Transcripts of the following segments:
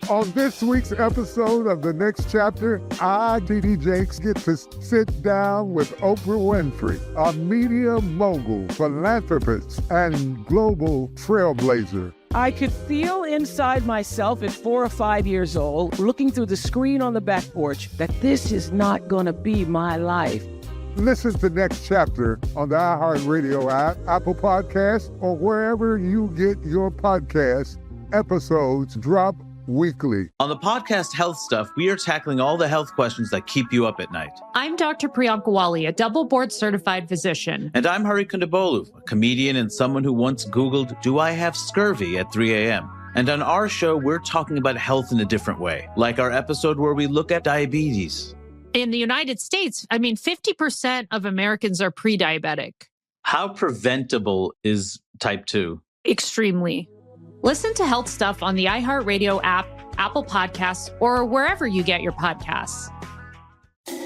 On this week's episode of The Next Chapter, I, D.D. Jakes, get to sit down with Oprah Winfrey, a media mogul, philanthropist, and global trailblazer. I could feel inside myself at 4 or 5 years old, looking through the screen on the back porch, that this is not going to be my life. Listen to Next Chapter on the iHeartRadio app, Apple Podcasts, or wherever you get your podcasts. Episodes drop weekly. On the podcast Health Stuff, we are tackling all the health questions that keep you up at night. I'm Dr. Priyanka Wali, a double board certified physician. And I'm Hari Kondabolu, a comedian and someone who once Googled, "Do I have scurvy?" at 3 a.m. And on our show, we're talking about health in a different way, like our episode where we look at diabetes. In the United States, 50% of Americans are pre-diabetic. How preventable is type 2? Extremely. Listen to Health Stuff on the iHeartRadio app, Apple Podcasts, or wherever you get your podcasts.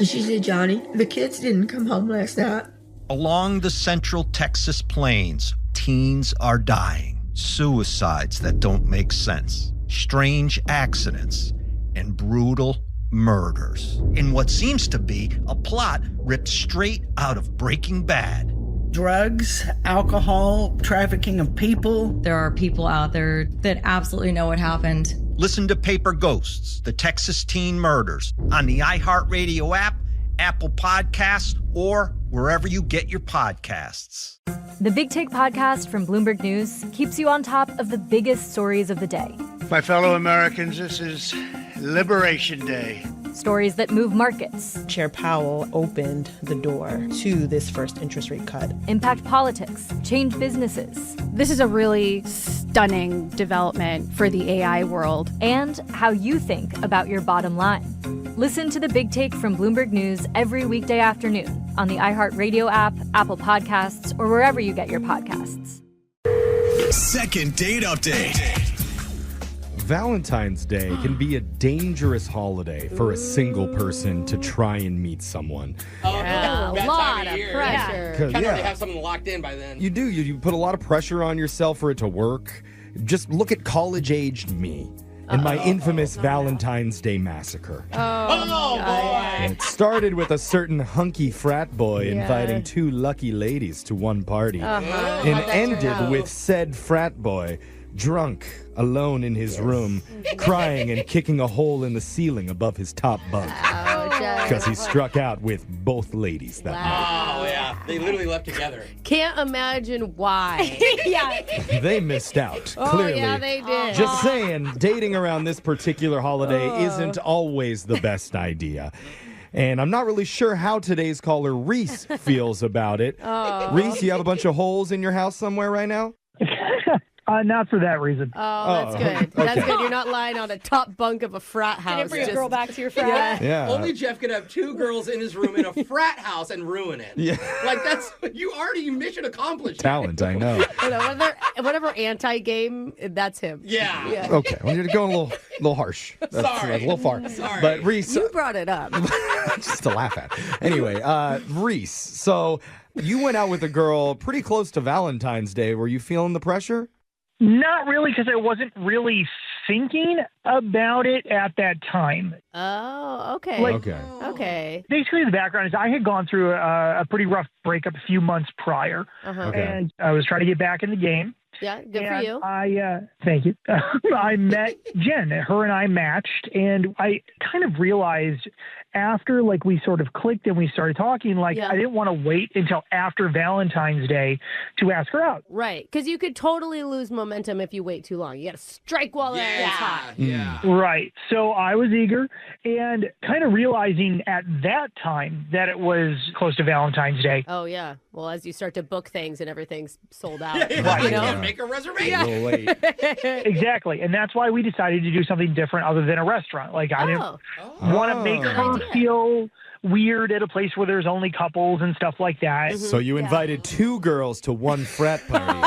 She said, "Johnny, the kids didn't come home last night." Along the central Texas plains, teens are dying. Suicides that don't make sense. Strange accidents and brutal murders. In what seems to be a plot ripped straight out of Breaking Bad. Drugs, alcohol, trafficking of people. There are people out there that absolutely know what happened. Listen to Paper Ghosts, the Texas Teen Murders, on the iHeartRadio app, Apple Podcasts, or wherever you get your podcasts. The Big Take podcast from Bloomberg News keeps you on top of the biggest stories of the day. My fellow Americans, this is Liberation Day. Stories that move markets. Chair Powell opened the door to this first interest rate cut. Impact politics, change businesses. This is a really stunning development for the AI world. And how you think about your bottom line. Listen to the Big Take from Bloomberg News every weekday afternoon on the iHeartRadio app, Apple Podcasts, or wherever you get your podcasts. Second date update. Valentine's Day can be a dangerous holiday for a single person to try and meet someone. Yeah, a lot of pressure. Kind of already have something locked in by then. You do. You put a lot of pressure on yourself for it to work. Just look at college-aged me and my infamous Valentine's Day massacre. Oh boy! It started with a certain hunky frat boy inviting two lucky ladies to one party and ended with said frat boy drunk, alone in his room, crying and kicking a hole in the ceiling above his top bunk. Because he struck out with both ladies that night. Oh, yeah. They literally left together. Can't imagine why. They missed out, clearly. Oh, yeah, they did. Just saying, dating around this particular holiday isn't always the best idea. And I'm not really sure how today's caller, Reese, feels about it. Reese, you have a bunch of holes in your house somewhere right now? Not for that reason. Oh, that's good. That's good. You're not lying on a top bunk of a frat house. Can you bring a girl back to your frat? Yeah. Only Jeff could have two girls in his room in a frat house and ruin it. Yeah. Like, that's, you already mission accomplished. Talent, I know. Whatever anti-game, that's him. Yeah. Okay, well, you're going a little harsh. Sorry. A little far. Sorry. But Reese... You brought it up. just to laugh at. Anyway, Reese, so you went out with a girl pretty close to Valentine's Day. Were you feeling the pressure? Not really, because I wasn't really thinking about it at that time. Oh, okay. Okay. Basically, the background is I had gone through a pretty rough breakup a few months prior, and I was trying to get back in the game. Yeah, good for you. Thank you. I met Jen. Her and I matched, and I kind of realized after, we sort of clicked and we started talking, I didn't want to wait until after Valentine's Day to ask her out. Right, because you could totally lose momentum if you wait too long. You got to strike while it's hot. Yeah. Right. So I was eager and kind of realizing at that time that it was close to Valentine's Day. Oh, yeah. Well, as you start to book things and everything's sold out. Right. You know? Make a reservation. A little late. Exactly. And that's why we decided to do something different other than a restaurant. I didn't want to make her feel weird at a place where there's only couples and stuff like that. So you invited two girls to one frat party.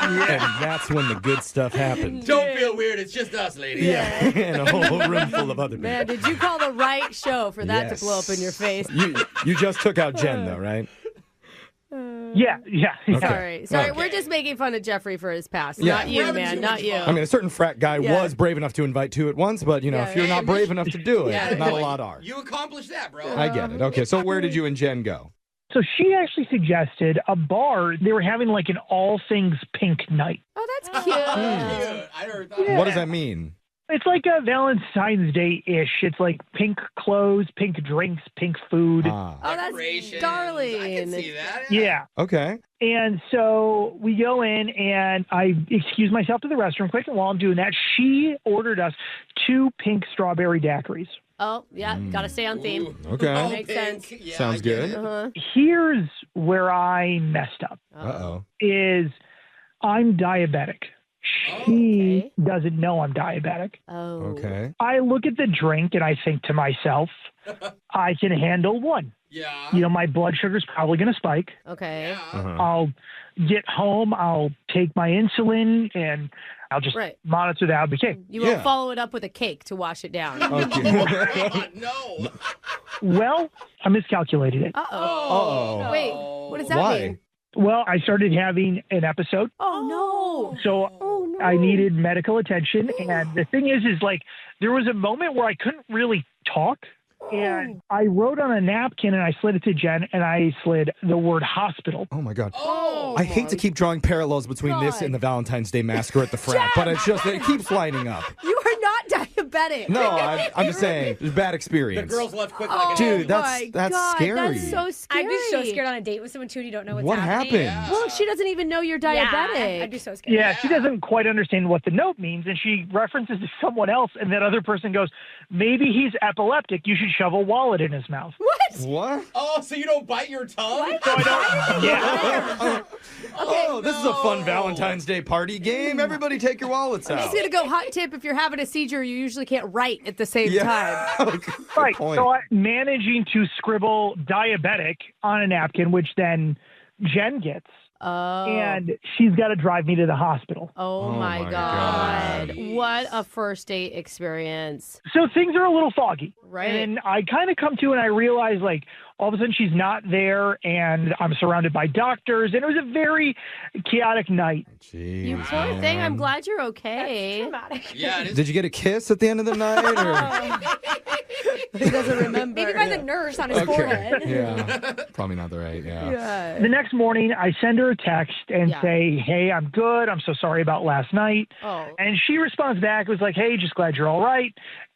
And that's when the good stuff happened. Don't feel weird. It's just us, ladies. Yeah. And a whole room full of other people. Man, did you call the right show for that to blow up in your face? You just took out Jen, though, right? Yeah. Sorry. Okay. We're just making fun of Jeffrey for his past. Yeah. Not you, man. Not you. I mean, a certain frat guy Yeah. was brave enough to invite two at once, but, if you're not brave enough to do it, not a lot are. You accomplished that, bro. I get it. Okay, so where did you and Jen go? So she actually suggested a bar. They were having like an all things pink night. Oh, that's cute. I heard that. Yeah. What does that mean? It's like a Valentine's Day-ish. It's like pink clothes, pink drinks, pink food. Oh, that's darling. I can see that. Yeah. Okay. And so we go in, and I excuse myself to the restroom quick. And while I'm doing that, she ordered us 2 pink strawberry daiquiris. Oh, yeah. Got to stay on theme. Okay. Makes sense. Yeah, Sounds good. Here's where I messed up. Uh-oh. Is I'm diabetic. She doesn't know I'm diabetic. Oh. Okay. I look at the drink and I think to myself, I can handle one. Yeah. My blood sugar's probably going to spike. Okay. I'll get home, I'll take my insulin, and I'll just monitor the okay. You won't follow it up with a cake to wash it down. Okay. No. Well, I miscalculated it. Uh-oh. Wait, what does that mean? Well, I started having an episode. Oh, no. So I needed medical attention. And the thing is like, there was a moment where I couldn't really talk. And I wrote on a napkin and I slid it to Jen and I slid the word hospital. Oh, my God. Oh, I hate to keep drawing parallels between this and the Valentine's Day massacre at the frat, but it keeps lining up. You are not diabetic. No, I'm just saying, there's a bad experience. The girls left quick like Dude, that's God, scary. That's so scary. I'd be so scared on a date with someone too and you don't know what's What happening. happened? Well, she doesn't even know you're diabetic. Yeah, I'd be so scared. Yeah, she doesn't quite understand what the note means. And she references to someone else. And that other person goes, maybe he's epileptic. You should shove a wallet in his mouth. What? Oh, so you don't bite your tongue? So I don't. Yeah. Oh, this is a fun Valentine's Day party game. Everybody take your wallets I'm out. just going to go hot tip. If you're having a seizure, you usually can't write at the same time. Okay, Right. point. So I'm managing to scribble diabetic on a napkin, which then Jen gets. Oh. And she's got to drive me to the hospital. Oh, my God. What a first date experience. So things are a little foggy. Right. And I kind of come to and I realize, like, all of a sudden she's not there and I'm surrounded by doctors. And it was a very chaotic night. Jeez, You poor thing. I'm glad you're okay. Yeah, it is. Did you get a kiss at the end of the night? Or? He doesn't remember. Maybe by the nurse on his forehead. Yeah. Probably not the right, yeah. The next morning, I send her a text and say, hey, I'm good. I'm so sorry about last night. Oh. And she responds back, was like, hey, just glad you're all right.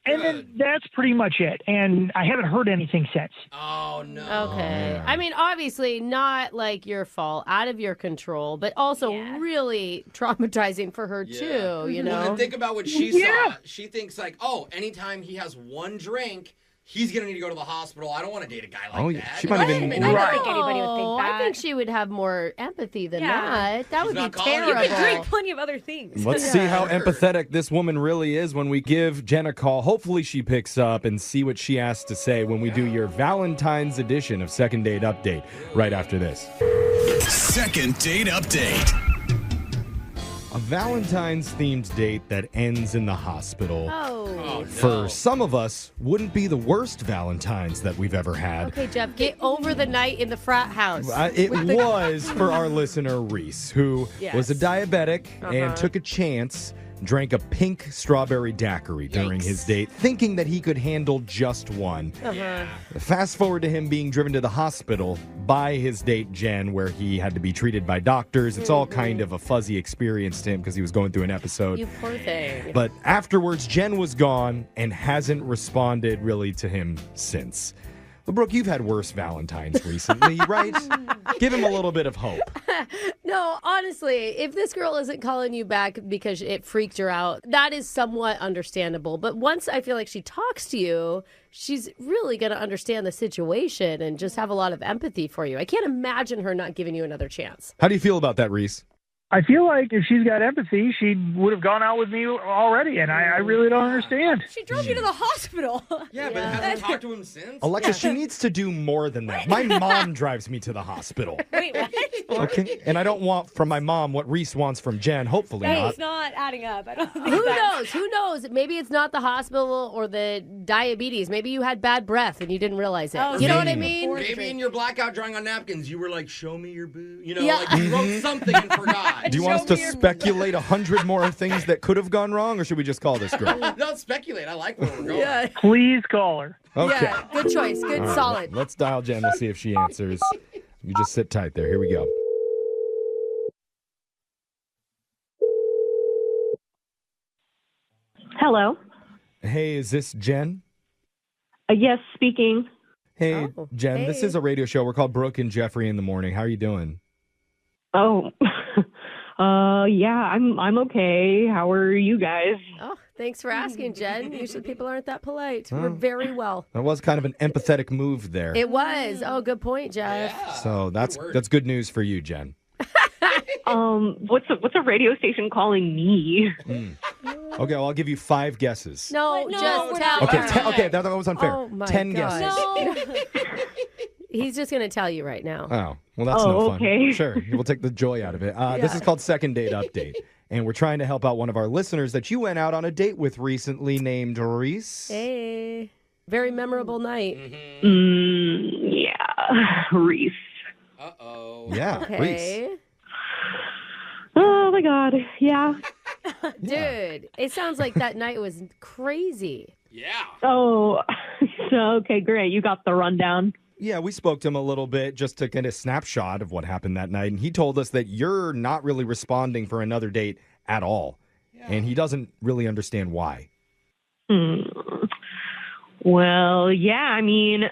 And then that's pretty much it. And I haven't heard anything since. Oh, no. Okay. I mean, obviously not like your fault, out of your control, but also really traumatizing for her too, you know? Well, then think about what she saw. She thinks like, oh, anytime he has one drink, he's going to need to go to the hospital. I don't want to date a guy like that. She might even... I don't think anybody would think that. I think she would have more empathy than that. That She's would be not calling you. terrible. You could drink plenty of other things. Let's see how empathetic this woman really is when we give Jen a call. Hopefully she picks up and see what she has to say when we do your Valentine's edition of Second Date Update right after this. Second Date Update. A Valentine's-themed date that ends in the hospital. Oh. For some of us, wouldn't be the worst Valentine's that we've ever had. Okay, Jeff, get over the night in the frat house. It was for our listener, Reese, who was a diabetic and took a chance, drank a pink strawberry daiquiri during his date, thinking that he could handle just one. Fast forward to him being driven to the hospital by his date, Jen, where he had to be treated by doctors. It's all kind of a fuzzy experience to him because he was going through an episode. You poor thing. But afterwards, Jen was gone and hasn't responded really to him since. Well, Brooke, you've had worse Valentines recently, right? Give him a little bit of hope. No, honestly, if this girl isn't calling you back because it freaked her out, that is somewhat understandable. But once I feel like she talks to you, she's really going to understand the situation and just have a lot of empathy for you. I can't imagine her not giving you another chance. How do you feel about that, Reese? I feel like if she's got empathy, she would have gone out with me already, and I really don't understand. She drove you to the hospital. Yeah, but hasn't talked to him since? Alexa, she needs to do more than that. My mom drives me to the hospital. Wait, what? Okay, and I don't want from my mom what Reese wants from Jen. Hopefully not. It's not adding up. I don't think Who that's- knows? Who knows? Maybe it's not the hospital or the diabetes. Maybe you had bad breath and you didn't realize it. Oh, You know what I mean? Maybe in your blackout drawing on napkins, you were like, show me your boo. You know, Yeah. like you wrote something and forgot. Do you want us to speculate 100 more things that could have gone wrong, or should we just call this girl? No, speculate. I like where we're going. Yeah. Please call her. Okay. Yeah, good choice. Good, All right, solid. Let's dial Jen. We'll see if she answers. You just sit tight there. Here we go. Hello. Hey, is this Jen? Yes, speaking. Hey, Oh, Jen. This hey. is a radio show. We're called Brooke and Jeffrey in the Morning. How are you doing? Oh, yeah, I'm okay. How are you guys? Oh, thanks for asking, Jen. Usually people aren't that polite. Oh. We're very well. That was kind of an empathetic move there. It was. Oh, good point, Jeff. So that's good news for you, Jen. What's a radio station calling me? Okay, well, I'll give you 5 guesses. No, just we're tell not. Okay, her. okay, that was unfair. Oh, my 10 gosh. guesses. No. He's just going to tell you right now. Oh, well, that's Oh, no fun. okay. Sure, we'll take the joy out of it. This is called Second Date Update, and we're trying to help out one of our listeners that you went out on a date with recently named Reese. Hey. Very memorable night. Yeah, Reese. Uh-oh. Yeah, Reese. Okay. Oh my God, yeah. Dude, it sounds like that night was crazy. Yeah. Oh, so okay, great. You got the rundown. Yeah, we spoke to him a little bit just to get a snapshot of what happened that night, and he told us that you're not really responding for another date at all, and he doesn't really understand why. Well, yeah, I mean,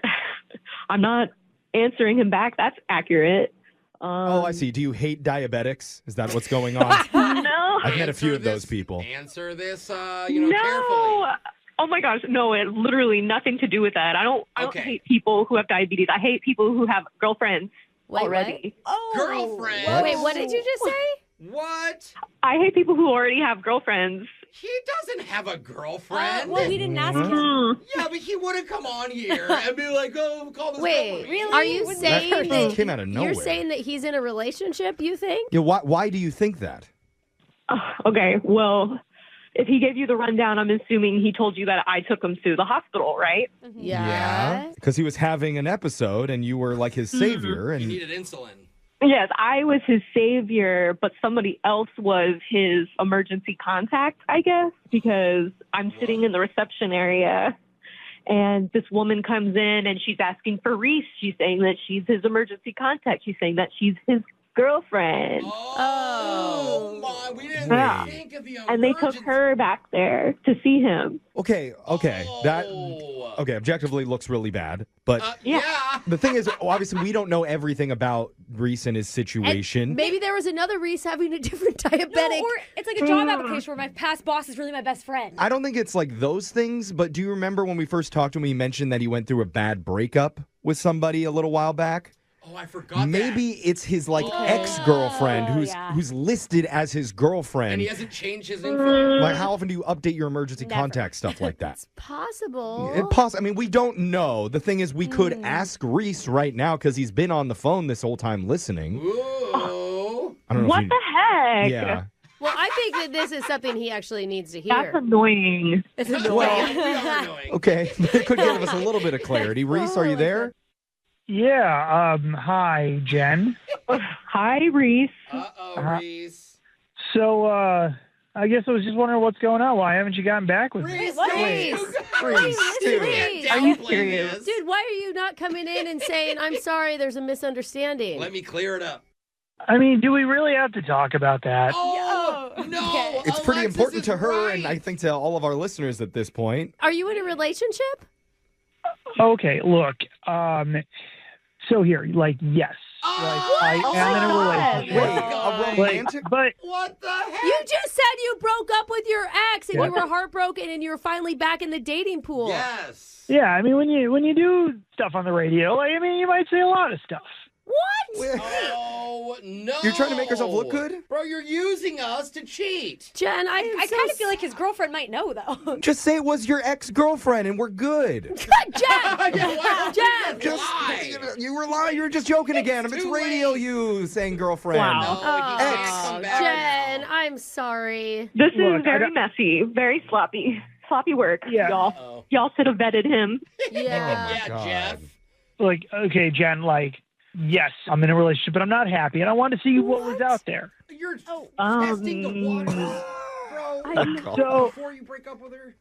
I'm not answering him back. That's accurate. I see. Do you hate diabetics? Is that what's going on? No. I've met a few of those people. Answer this, No. carefully. Oh my gosh, no, it literally nothing to do with that. I don't Okay. hate people who have diabetes. I hate people who have girlfriends Wait, already. Girlfriend. Wait, what did you just say? What? I hate people who already have girlfriends. He doesn't have a girlfriend. Well, we didn't ask him. Yeah, but he would have come on here and be like, oh, call this Wait, girl. really? Are you Wouldn't saying That that came out of nowhere. you're saying that he's in a relationship, you think? Yeah, why do you think that? Okay, well, if he gave you the rundown, I'm assuming he told you that I took him to the hospital, right? Yeah. Because he was having an episode and you were like his savior. He And needed insulin. Yes, I was his savior, but somebody else was his emergency contact, I guess, because I'm sitting in the reception area and this woman comes in and she's asking for Reese. She's saying that she's his emergency contact. She's saying that she's his girlfriend. Oh, my. We didn't Yeah. think of the And they took her back there to see him. okay, that objectively looks really bad. But yeah. the thing is, obviously, we don't know everything about Reese and his situation. Maybe there was another Reese having a different diabetic. No, or it's like a job application where my past boss is really my best friend. I don't think it's like those things, but do you remember when we first talked to him, he mentioned that he went through a bad breakup with somebody a little while back? Oh, I forgot Maybe it's his ex-girlfriend who's listed as his girlfriend. And he hasn't changed his info. Like, how often do you update your emergency contact stuff like that? It's possible. I mean, we don't know. The thing is, we could ask Reese right now because he's been on the phone this whole time listening. Ooh. I don't know What if the heck? Yeah. Well, I think that this is something he actually needs to hear. That's annoying. It's annoying. Well, Okay, it could give us a little bit of clarity. Reese, are you there? Yeah. Hi, Jen. Hi, Reese. Uh-oh, Reese. So, I guess I was just wondering what's going on. Why haven't you gotten back with me? Reese, Reese, dude. Are you serious? Dude, why are you not coming in and saying, I'm sorry, there's a misunderstanding? Let me clear it up. I mean, do we really have to talk about that? Oh, no. It's pretty Alexis important is to her, right. and I think to all of our listeners at this point. Are you in a relationship? Okay, look. So here, like, yes. I am in a relationship. Wait, a romantic? But What the heck? You just said you broke up with your ex and What? you were heartbroken and you're finally back in the dating pool. Yes. yeah, I mean, when you do stuff on the radio, I mean, you might say a lot of stuff. What? Oh, no. You're trying to make yourself look good? Bro, you're using us to cheat. Jen, I kind of feel like his girlfriend might know, though. Just say it was your ex-girlfriend and we're good. Jen! You were lying. You were just joking again. It's radio you saying girlfriend. Wow. Oh, Jen, I'm sorry. This is very messy, very sloppy. Sloppy work, y'all. Y'all should have vetted him. Yeah. Jeff. Like, okay, Jen, like, yes, I'm in a relationship, but I'm not happy, and I wanted to see what was out there. You're testing the waters, bro. So, before you break up with her.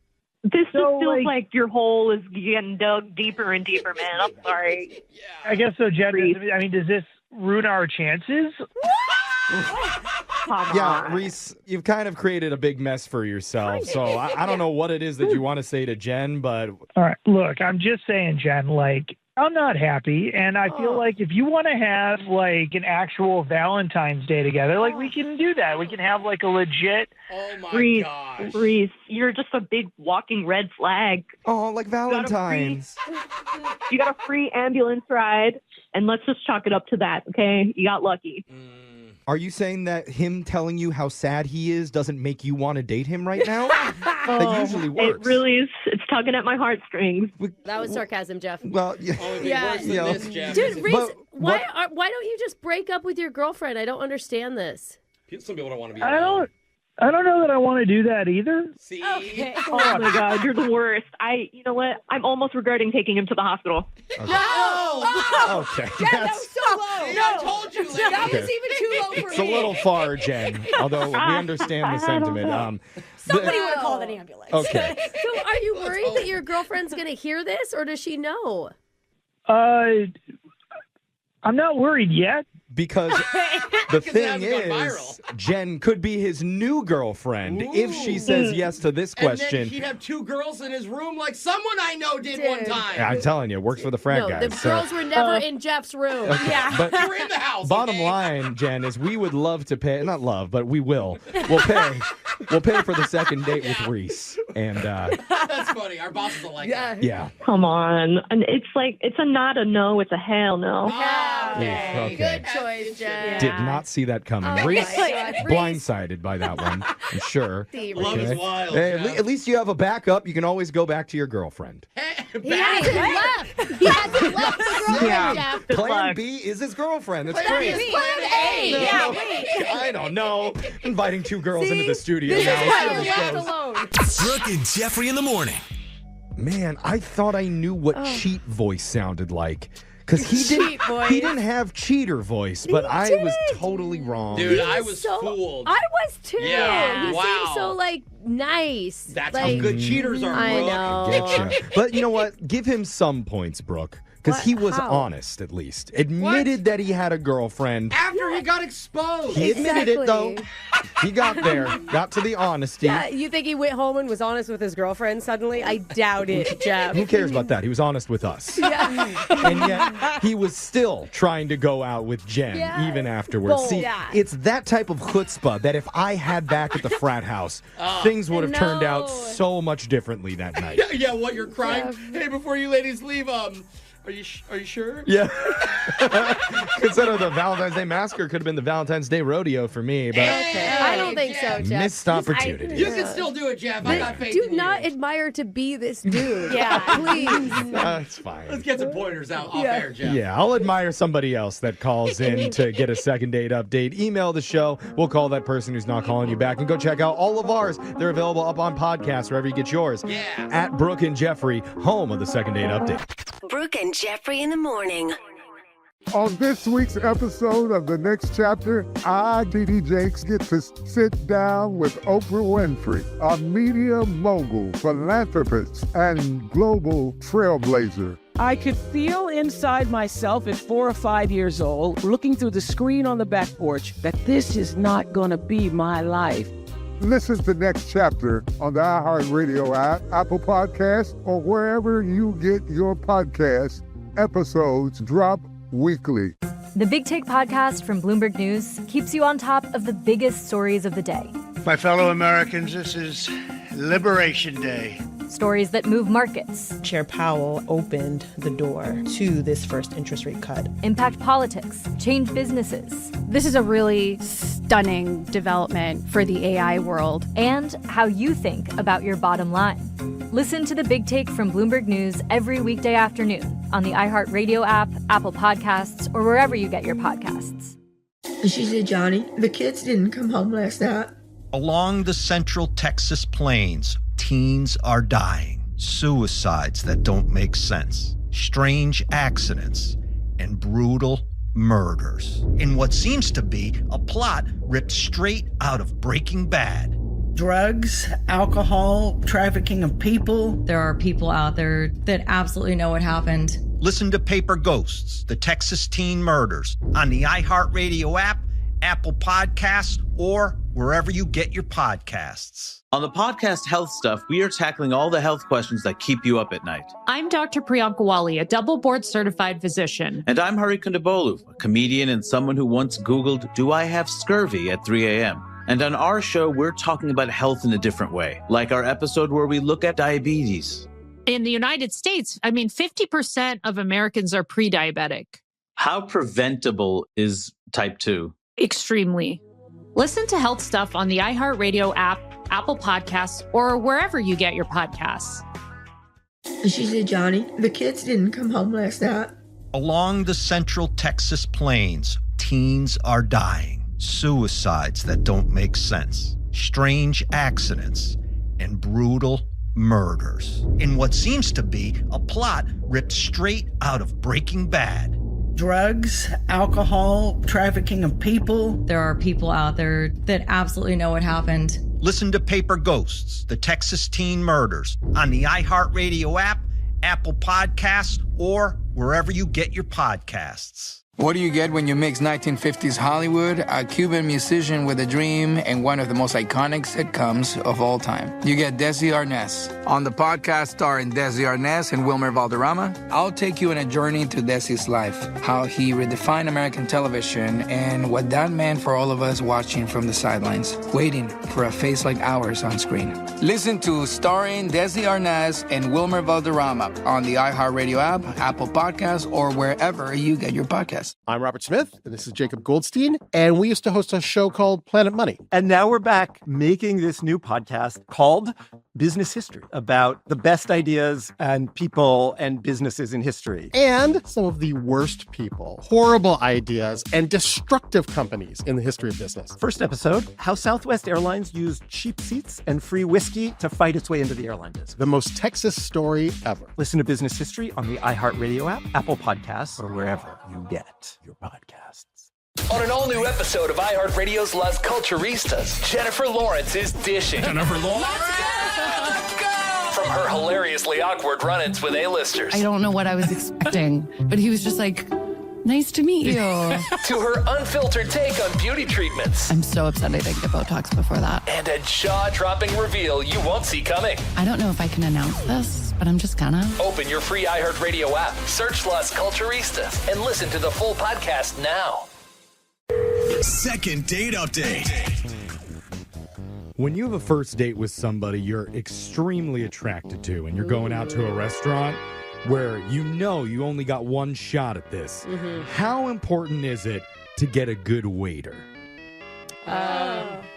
This just feels like your hole is getting dug deeper and deeper, man. I'm sorry. I guess so, Jen. I mean, does this ruin our chances? Yeah, Reese, you've kind of created a big mess for yourself. So I don't know what it is that you want to say to Jen, but... All right, look, I'm just saying, Jen, like, I'm not happy, and I feel like if you want to have, like, an actual Valentine's Day together, like, we can do that. We can have, like, a legit... Oh, my gosh. Reese, you're just a big walking red flag. Oh, like Valentine's. You got a free ambulance ride, and let's just chalk it up to that, okay? You got lucky. Are you saying that him telling you how sad he is doesn't make you want to date him right now? That usually works. It really is. It's tugging at my heartstrings. That was sarcasm, Jeff. Well, yeah. Worse than this, Jeff. Dude, Reese, why don't you just break up with your girlfriend? I don't understand this. Some people don't want to be I don't know that I want to do that either. See? Okay. Oh my God, you're the worst. You know what? I'm almost regretting taking him to the hospital. Okay. No! Okay. Jen, that was so low. See, I told you, lady. That was even too low for It's me. a little far, Jen, although we understand the sentiment. Somebody would have called an ambulance. Okay. So are you worried that your girlfriend's going to hear this, or does she know? I'm not worried yet. Because the thing is, Jen could be his new girlfriend if she says yes to this question. And then he'd have two girls in his room like someone I know did one time. I'm telling you, it works for the frat guys. The girls were never in Jeff's room. Okay. Yeah. But We're in the house. Bottom line, Jen, is we would love to pay, not love, but we will. We'll pay for the second date with Reese. And that's funny. Our bosses will like that. Yeah. Come on. And it's like, it's a not a no, it's a hell no. Okay. Good choice, Jen. Did not see that coming. Oh, Reese, my God. blindsided by that one, I'm sure. Love is wild. Hey, at least you have a backup. You can always go back to your girlfriend. He hasn't left. He hasn't left the girlfriend, Jeff. Plan B is his girlfriend. That's Plan great. B. Plan A. No, Yeah, no, wait. I don't know. Inviting two girls into the studio This now. is why you're left alone. Brooke and Jeffrey in the morning. Man, I thought I knew what cheat voice sounded like. Because he didn't have cheater voice, but I was totally wrong. Dude, I was fooled. I was too. Yeah, He wow. seemed so nice. That's like, how good cheaters are, I Brooke. know. Getcha. But you know what? Give him some points, Brooke. Because he was How? honest, at least. Admitted that he had a girlfriend. After he got exposed. He admitted it, though. He got there. Got to the honesty. Yeah, you think he went home and was honest with his girlfriend suddenly? I doubt it, Jeff. Who cares about that? He was honest with us. Yeah. And yet, he was still trying to go out with Jen, even afterwards. Bold. See, Yeah. it's that type of chutzpah that if I had back at the frat house, things would have turned out so much differently that night. Yeah, what, you're crying? Hey, before you ladies leave, are you sure? Yeah. Instead of the Valentine's Day Massacre, could have been the Valentine's Day Rodeo for me. But I don't think so, Jeff. missed opportunity. You can still do it, Jeff. I got faith Do in you. not admire to be this dude. Yeah. Please. That's fine. Let's get some pointers out off air, Jeff. Yeah, I'll admire somebody else that calls in to get a second date update. Email the show. We'll call that person who's not calling you back. And go check out all of ours. They're available up on podcasts wherever you get yours. Yeah. At Brooke and Jeffrey, home of the second date update. Brooke and Jeffrey in the morning. On this week's episode of The Next Chapter, I, D.D. Jakes, get to sit down with Oprah Winfrey, a media mogul, philanthropist, and global trailblazer. I could feel inside myself at 4 or 5 years old, looking through the screen on the back porch, that this is not going to be my life. Listen to Next Chapter on the iHeartRadio app, Apple Podcasts, or wherever you get your podcasts. Episodes drop weekly. The Big Take podcast from Bloomberg News keeps you on top of the biggest stories of the day. My fellow Americans, this is Liberation Day. stories that move markets, Chair Powell opened the door to this first interest rate cut, impact politics, change businesses, This is a really stunning development for the AI world. and how you think about your bottom line. Listen to The Big Take from Bloomberg News every weekday afternoon on the iHeartRadio app, Apple Podcasts, or wherever you get your podcasts. And she said, Johnny, the kids didn't come home last night. Along the central Texas plains, teens are dying. Suicides that don't make sense. Strange accidents and brutal murders. In what seems to be a plot ripped straight out of Breaking Bad. Drugs, alcohol, trafficking of people. There are people out there that absolutely know what happened. Listen to Paper Ghosts, the Texas teen murders, on the iHeartRadio app, Apple Podcasts, or wherever you get your podcasts. On the podcast Health Stuff, we are tackling all the health questions that keep you up at night. I'm Dr. Priyanka Wali, a double board certified physician. And I'm Hari Kondabolu, a comedian and someone who once Googled, "Do I have scurvy?" at 3 a.m. And on our show, we're talking about health in a different way, like our episode where we look at diabetes. In the United States, 50% of Americans are pre-diabetic. How preventable is type 2? Extremely. Listen to Health Stuff on the iHeartRadio app, Apple Podcasts, or wherever you get your podcasts. And she said, Johnny, the kids didn't come home last night. Along the central Texas plains, teens are dying. Suicides that don't make sense. Strange accidents and brutal murders. In what seems to be a plot ripped straight out of Breaking Bad. Drugs, alcohol, trafficking of people. There are people out there that absolutely know what happened. Listen to Paper Ghosts, the Texas teen murders, on the iHeartRadio app, Apple Podcasts, or wherever you get your podcasts. What do you get when you mix 1950s Hollywood, a Cuban musician with a dream, and one of the most iconic sitcoms of all time? You get Desi Arnaz. On the podcast starring Desi Arnaz and Wilmer Valderrama, I'll take you on a journey to Desi's life, how he redefined American television, and what that meant for all of us watching from the sidelines, waiting for a face like ours on screen. Listen to Starring Desi Arnaz and Wilmer Valderrama on the iHeartRadio app, Apple Podcasts, or wherever you get your podcasts. I'm Robert Smith, and this is Jacob Goldstein, and we used to host a show called Planet Money. And now we're back making this new podcast called Business History, about the best ideas and people and businesses in history. And some of the worst people, horrible ideas, and destructive companies in the history of business. First episode, how Southwest Airlines used cheap seats and free whiskey to fight its way into the airline business. The most Texas story ever. Listen to Business History on the iHeartRadio app, Apple Podcasts, or wherever you get your podcasts. On an all-new episode of iHeartRadio's Las Culturistas, Jennifer Lawrence is dishing. Jennifer Lawrence? Let's go! From her hilariously awkward run-ins with A-listers. I don't know what I was expecting, but he was just like, nice to meet you. To her unfiltered take on beauty treatments. I'm so upset I didn't get Botox before that. And a jaw-dropping reveal you won't see coming. I don't know if I can announce this, but I'm just gonna. Open your free iHeartRadio app, search Las Culturistas, and listen to the full podcast now. Second date update. When you have a first date with somebody you're extremely attracted to and you're going out to a restaurant where you know you only got one shot at this, how important is it to get a good waiter?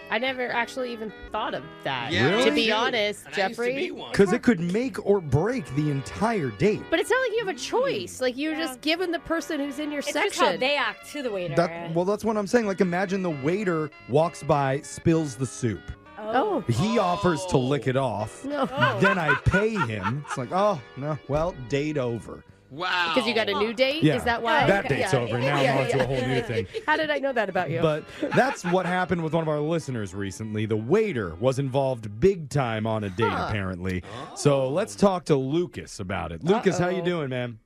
I never actually even thought of that. Yeah, really? To be honest, Jeffrey. Because it could make or break the entire date. But it's not like you have a choice. Like, you're just given the person who's in your It's section. just how they act to the waiter. That's what I'm saying. Like, imagine the waiter walks by, spills the soup. Oh. He offers to lick it off. No. Then I pay him. It's like, oh, no, well, date over. Wow. Because you got a new date? Yeah. Is that why? That date's over. Now I'm on to a whole new thing. How did I know that about you? But that's what happened with one of our listeners recently. The waiter was involved big time on a date, apparently. So let's talk to Lucas about it. Lucas, how you doing, man?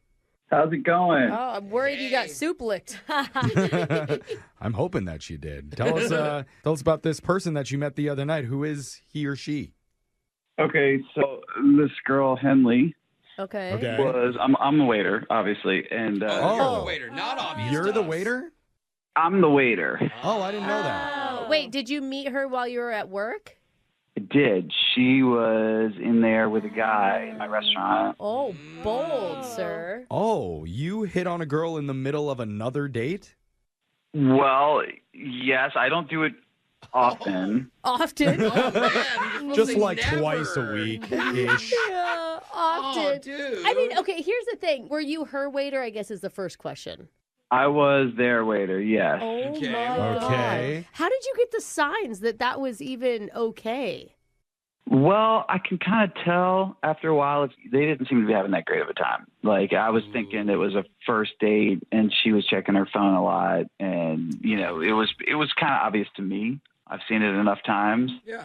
How's it going? Oh, I'm worried you got soup licked. I'm hoping that you did. Tell us about this person that you met the other night. Who is he or she? Okay, so this girl, Henley, Okay. was I'm a waiter, obviously, and You're the waiter, not obvious. You're the waiter? I'm the waiter. Oh, I didn't know that. Wait, did you meet her while you were at work? I did. She was in there with a guy in my restaurant. Oh, bold, sir. Oh, you hit on a girl in the middle of another date? Well, yes, I don't do it often. Often? Just like twice a week-ish. Yeah, often. Oh, dude. I mean, okay, here's the thing. Were you her waiter, I guess, is the first question. I was their waiter, yes. Oh, my God. Okay. How did you get the signs that was even okay? Well, I can kind of tell after a while they didn't seem to be having that great of a time. Like, I was thinking it was a first date, and she was checking her phone a lot, and, you know, it was kind of obvious to me. I've seen it enough times. Yeah.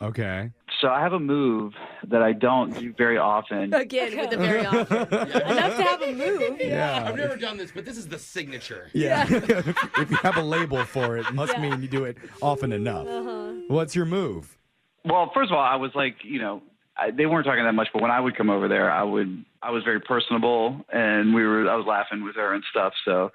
Okay. So I have a move that I don't do very often. Again, with the very often. Enough to have a move. Yeah. I've never done this, but this is the signature. Yeah. If you have a label for it, must mean you do it often enough. What's your move? Well, first of all, I was like, you know, they weren't talking that much, but when I would come over there, I was very personable, and I was laughing with her and stuff. So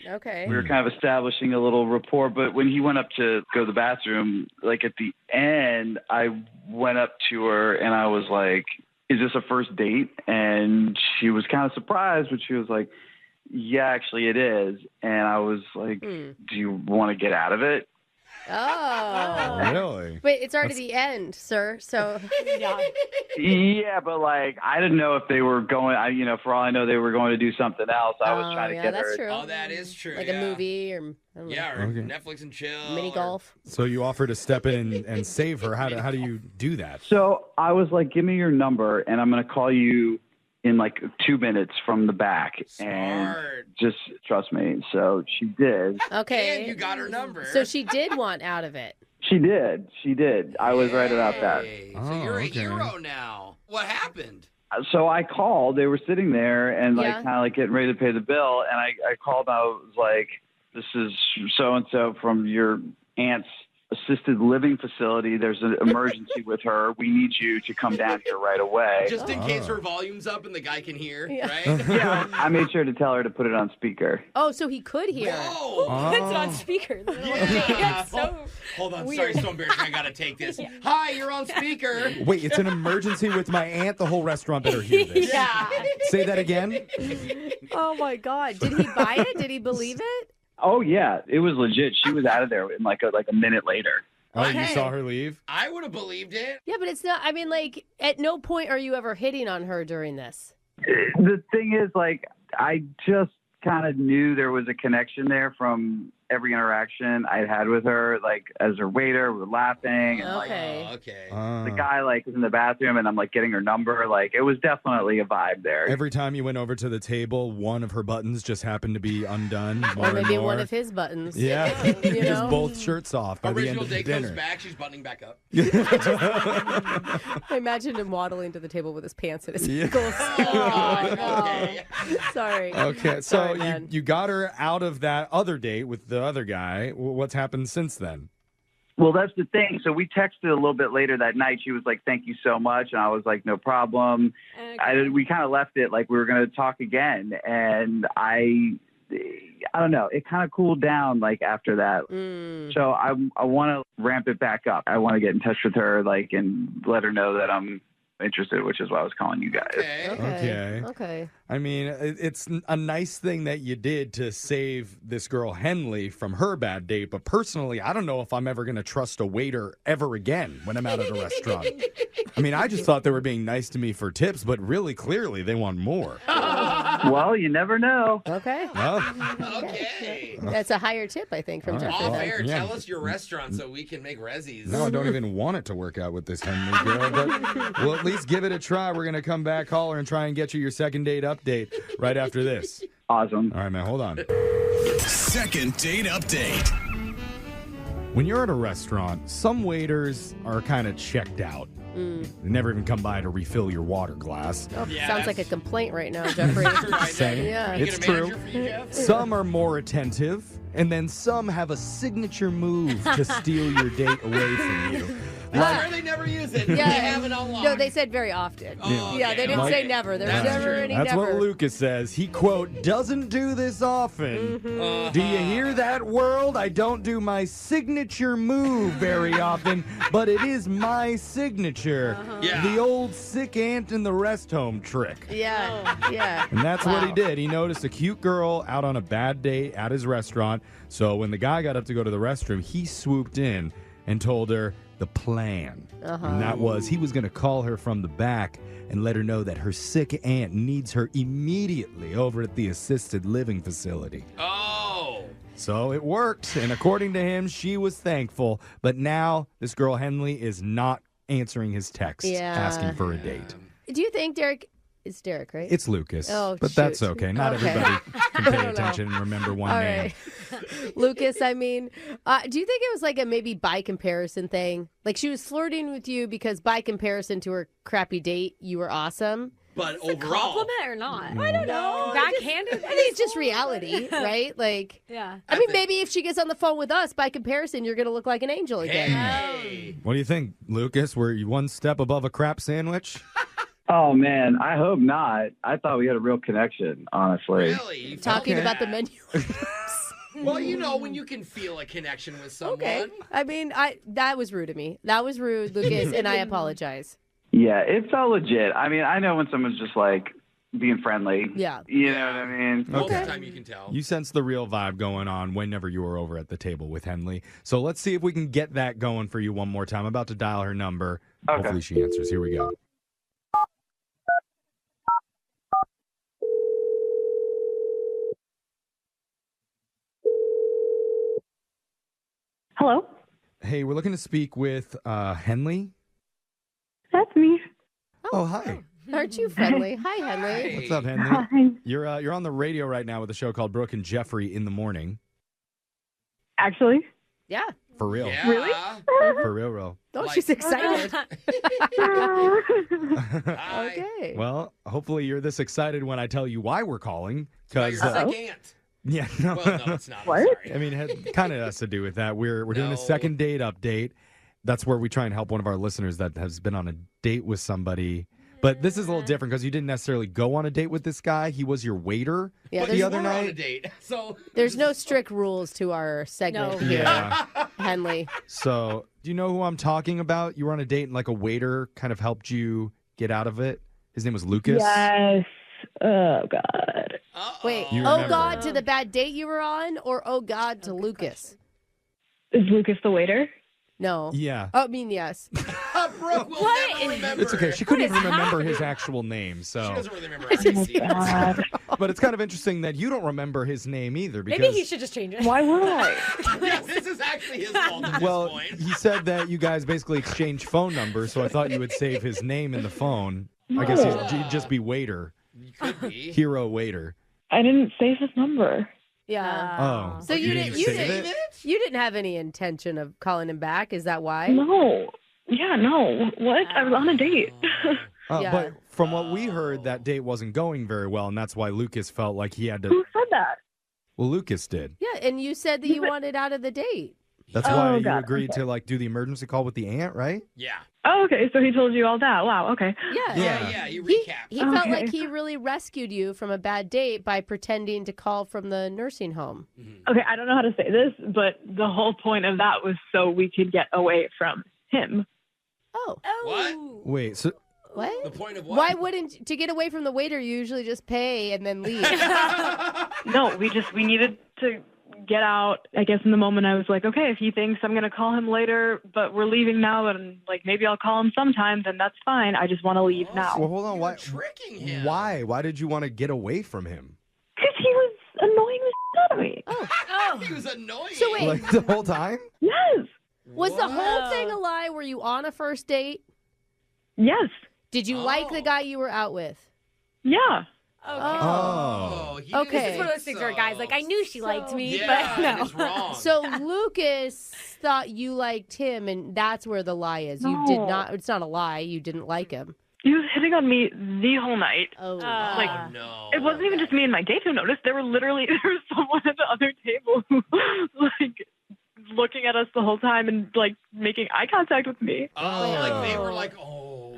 Okay. we were kind of establishing a little rapport. But when he went up to go to the bathroom, like at the end, I went up to her and I was like, "Is this a first date?" And she was kind of surprised, but she was like, "Yeah, actually it is." And I was like, "Do you want to get out of it?" Oh. Really? But it's already the end, sir. So, yeah. Yeah, but like I didn't know if they were going. For all I know, they were going to do something else. I was trying to get that's her. true. Oh, that is true. Like a movie or I don't know, or Netflix and chill. mini golf. So you offer to step in and save her. How do you do that? So I was like, "Give me your number, and I'm going to call you in like 2 minutes from the back." And just trust me. So she did. Okay. And you got her number. So she did want out of it. She did. I was right about that. So you're a hero now. What happened? So I called. They were sitting there and like Yeah. kind of like getting ready to pay the bill. And I called. I was like, "This is so-and-so from your aunt's assisted living facility. There's an emergency with her. We need you to come down here right away." Just in case her volume's up and the guy can hear, right? Yeah, I made sure to tell her to put it on speaker. Oh, so he could hear. Whoa. It's on speaker. That's so Hold on, weird. sorry, so embarrassing. I gotta take this. Hi, you're on speaker. Wait, it's an emergency with my aunt. The whole restaurant better hear this. Yeah. Say that again. Oh my God. Did he buy it? Did he believe it? Oh yeah, it was legit. She was out of there in like a minute later. Oh, you Okay. saw her leave? I would have believed it. Yeah, but it's not. I mean, like, at no point are you ever hitting on her during this. The thing is, like, I just kind of knew there was a connection there from every interaction I'd had with her. Like, as her waiter, we were laughing. And, Okay. the guy, like, was in the bathroom, and I'm, like, getting her number. Like, it was definitely a vibe there. Every time you went over to the table, one of her buttons just happened to be undone. More Or maybe and more. one of his buttons. Yeah. You Just know? both shirts off by the end Original of the day dinner. comes back, she's buttoning back up. I imagine him waddling to the table with his pants in his Yeah. ankles. Okay. Sorry. Okay, so Sorry, man. you got her out of that other date with the other guy. What's happened since then? Well, that's the thing. So we texted a little bit later that night. She was like, "Thank you so much." And I was like, "No problem." We kind of left it like we were going to talk again. And I don't know. It kind of cooled down like after that. So I want to ramp it back up. I want to get in touch with her like and let her know that I'm interested, which is why I was calling you guys. Okay. I mean, it's a nice thing that you did to save this girl Henley from her bad date, but personally, I don't know if I'm ever going to trust a waiter ever again when I'm out at a restaurant. I mean, I just thought they were being nice to me for tips, but really, clearly, they want more. Well, you never know. Okay. Okay. That's a higher tip, I think, from All right. Jeffrey. All then. fair. Yeah. Tell us your restaurant so we can make resis. No, I don't even want it to work out with this Henley girl, but we'll at least give it a try. We're going to come back, call her, and try and get you your second date update right after this. Awesome. All right, man, hold on. Second date update. When you're at a restaurant, some waiters are kind of checked out. They never even come by to refill your water glass. Oh, sounds like a complaint right now, Jeffrey. Same. Yeah. It's true. Some are more attentive, and then some have a signature move to steal your date away from you. That's where they never use it. Yeah. They have it all along. No, they said very often. Oh, Yeah, they didn't Like- say never. There was That's never true. any That's never. what Lucas says. He, quote, doesn't do this often. Do you hear that, world? I don't do my signature move very often, but it is my signature. Yeah. The old sick ant in the rest home trick. Yeah, yeah. And that's what he Wow. did. He noticed a cute girl out on a bad date at his restaurant. So when the guy got up to go to the restroom, he swooped in and told her the plan. And that was he was going to call her from the back and let her know that her sick aunt needs her immediately over at the assisted living facility. Oh. So it worked. And according to him, she was thankful. But now this girl, Henley, is not answering his texts Yeah. asking for a date. Do you think Derek... It's Derek, right? It's Lucas. Oh, but shoot. that's okay. Not Okay. everybody can I pay don't know. attention and remember one All name. right. Lucas, I mean, do you think it was like a maybe by comparison thing? Like she was flirting with you because by comparison to her crappy date, you were awesome? But Is it a overall, compliment or not? No. I don't know. Backhanded? I think it's just reality, right? Like, Yeah. I mean, maybe if she gets on the phone with us, by comparison, you're going to look like an angel again. hey. What do you think, Lucas? Were you one step above a crap sandwich? Oh man, I hope not. I thought we had a real connection, honestly. Really? You felt Talking that? about the menu. Well, you know when you can feel a connection with someone. Okay. I mean, that was rude of me. That was rude, Lucas, and I apologize. Yeah, it felt legit. I mean, I know when someone's just like being friendly. Yeah. You know what I mean? Most of the time you can tell. You sense the real vibe going on whenever you were over at the table with Henley. So let's see if we can get that going for you one more time. I'm about to dial her number. Okay. Hopefully she answers. Here we go. Hello, Hey, we're looking to speak with Henley. that's me. Oh, hi. Aren't you friendly? Hi, Henley. What's up, Henley? Hi. You're on the radio right now with a show called Brooke and Jeffrey in the Morning. Actually, Yeah. For real. Yeah. Really? For real. Oh, Like- she's excited. Hi. Okay. Well, hopefully you're this excited when I tell you why we're calling. But Because you're sick aunt. yeah, no. Well, no, it's not. I'm What? sorry. I mean, it kind of has to do with that. We're doing No. a second date update. That's where we try and help one of our listeners that has been on a date with somebody. But this is a little different because you didn't necessarily go on a date with this guy. He was your waiter Yeah, But there's- you the other were on a night. date, so There's no strict rules to our segment No. here, Yeah. Henley. So, do you know who I'm talking about? You were on a date and like a waiter kind of helped you get out of it. His name was Lucas. yes. Oh God. Wait, You oh remember. God to the bad date you were on, or oh God to Lucas? Is Lucas the waiter? No. Yeah. Oh, I mean, yes. Brooke will never remember. It's okay. She couldn't What even is remember his happening? actual name. She So, doesn't really remember how but it's kind of interesting that you don't remember his name either. Because Maybe he should just change it. Why would I? Yes, this is actually his fault at well, this point. he said that you guys basically exchanged phone numbers, so I thought you would save his name in the phone. I guess he'd just be waiter, You could be. hero waiter. I didn't save his number. Yeah. Oh, So you didn't save it? you didn't have any intention of calling him back? Is that why? No. Yeah, no. What? I was on a date. Yeah. But from what we heard, that date wasn't going very well, and that's why Lucas felt like he had to. Who said that? Well, Lucas did. Yeah, and you said that you wanted out of the date. That's Oh, why you got it. agreed Okay. to like do the emergency call with the aunt, right? Yeah. Oh, okay. So he told you all that. Wow. Okay. Yeah. Yeah, you recap. He felt Okay. like he really rescued you from a bad date by pretending to call from the nursing home. Okay. I don't know how to say this, but the whole point of that was so we could get away from him. Oh. What? Wait, so What? The point of what? Why wouldn't to get away from the waiter you usually just pay and then leave? No, we needed to get out. I guess in the moment I was like, okay, if he thinks I'm gonna call him later, but we're leaving now, and like maybe I'll call him sometime, then that's fine. I just want to leave now. well, hold on. You Why? were tricking him. Why? Why did you want to get away from him? Because he was annoying the shit out of me. Oh. He was annoying. So wait, Like the whole time? Yes. was the whole thing a lie? Were you on a first date? Yes. Did you like the guy you were out with? Yeah. Oh. he Okay. This is one of those things where a guy's like, I knew she liked me, Yeah, but no. it's wrong. So Lucas thought you liked him, and that's where the lie is. You did No. not. It's not a lie. You didn't like him. He was hitting on me the whole night. Oh. Like, no. it wasn't even just me and my date who noticed. There was someone at the other table who, like, looking at us the whole time and like making eye contact with me. Oh, like they were like,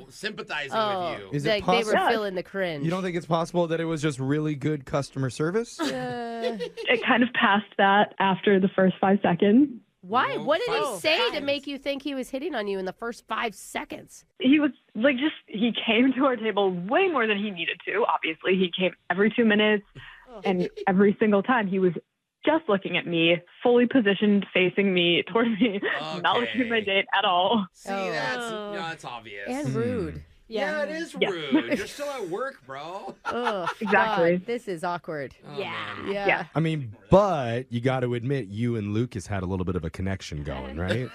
sympathizing with you. Is it like they were possible? feeling the cringe. You don't think it's possible that it was just really good customer service? It kind of passed that after the first 5 seconds. Why? What did he say to times. make you think he was hitting on you in the first 5 seconds? He was like, he came to our table way more than he needed to. Obviously, he came every 2 minutes, and every single time he was just looking at me, fully positioned, facing me, toward me, not looking at my date at all. See, that's obvious. And rude. Yeah, it is rude. You're still at work, bro. Ugh, Exactly. God, this is awkward. Yeah. I mean, but you got to admit, you and Lucas had a little bit of a connection going, right?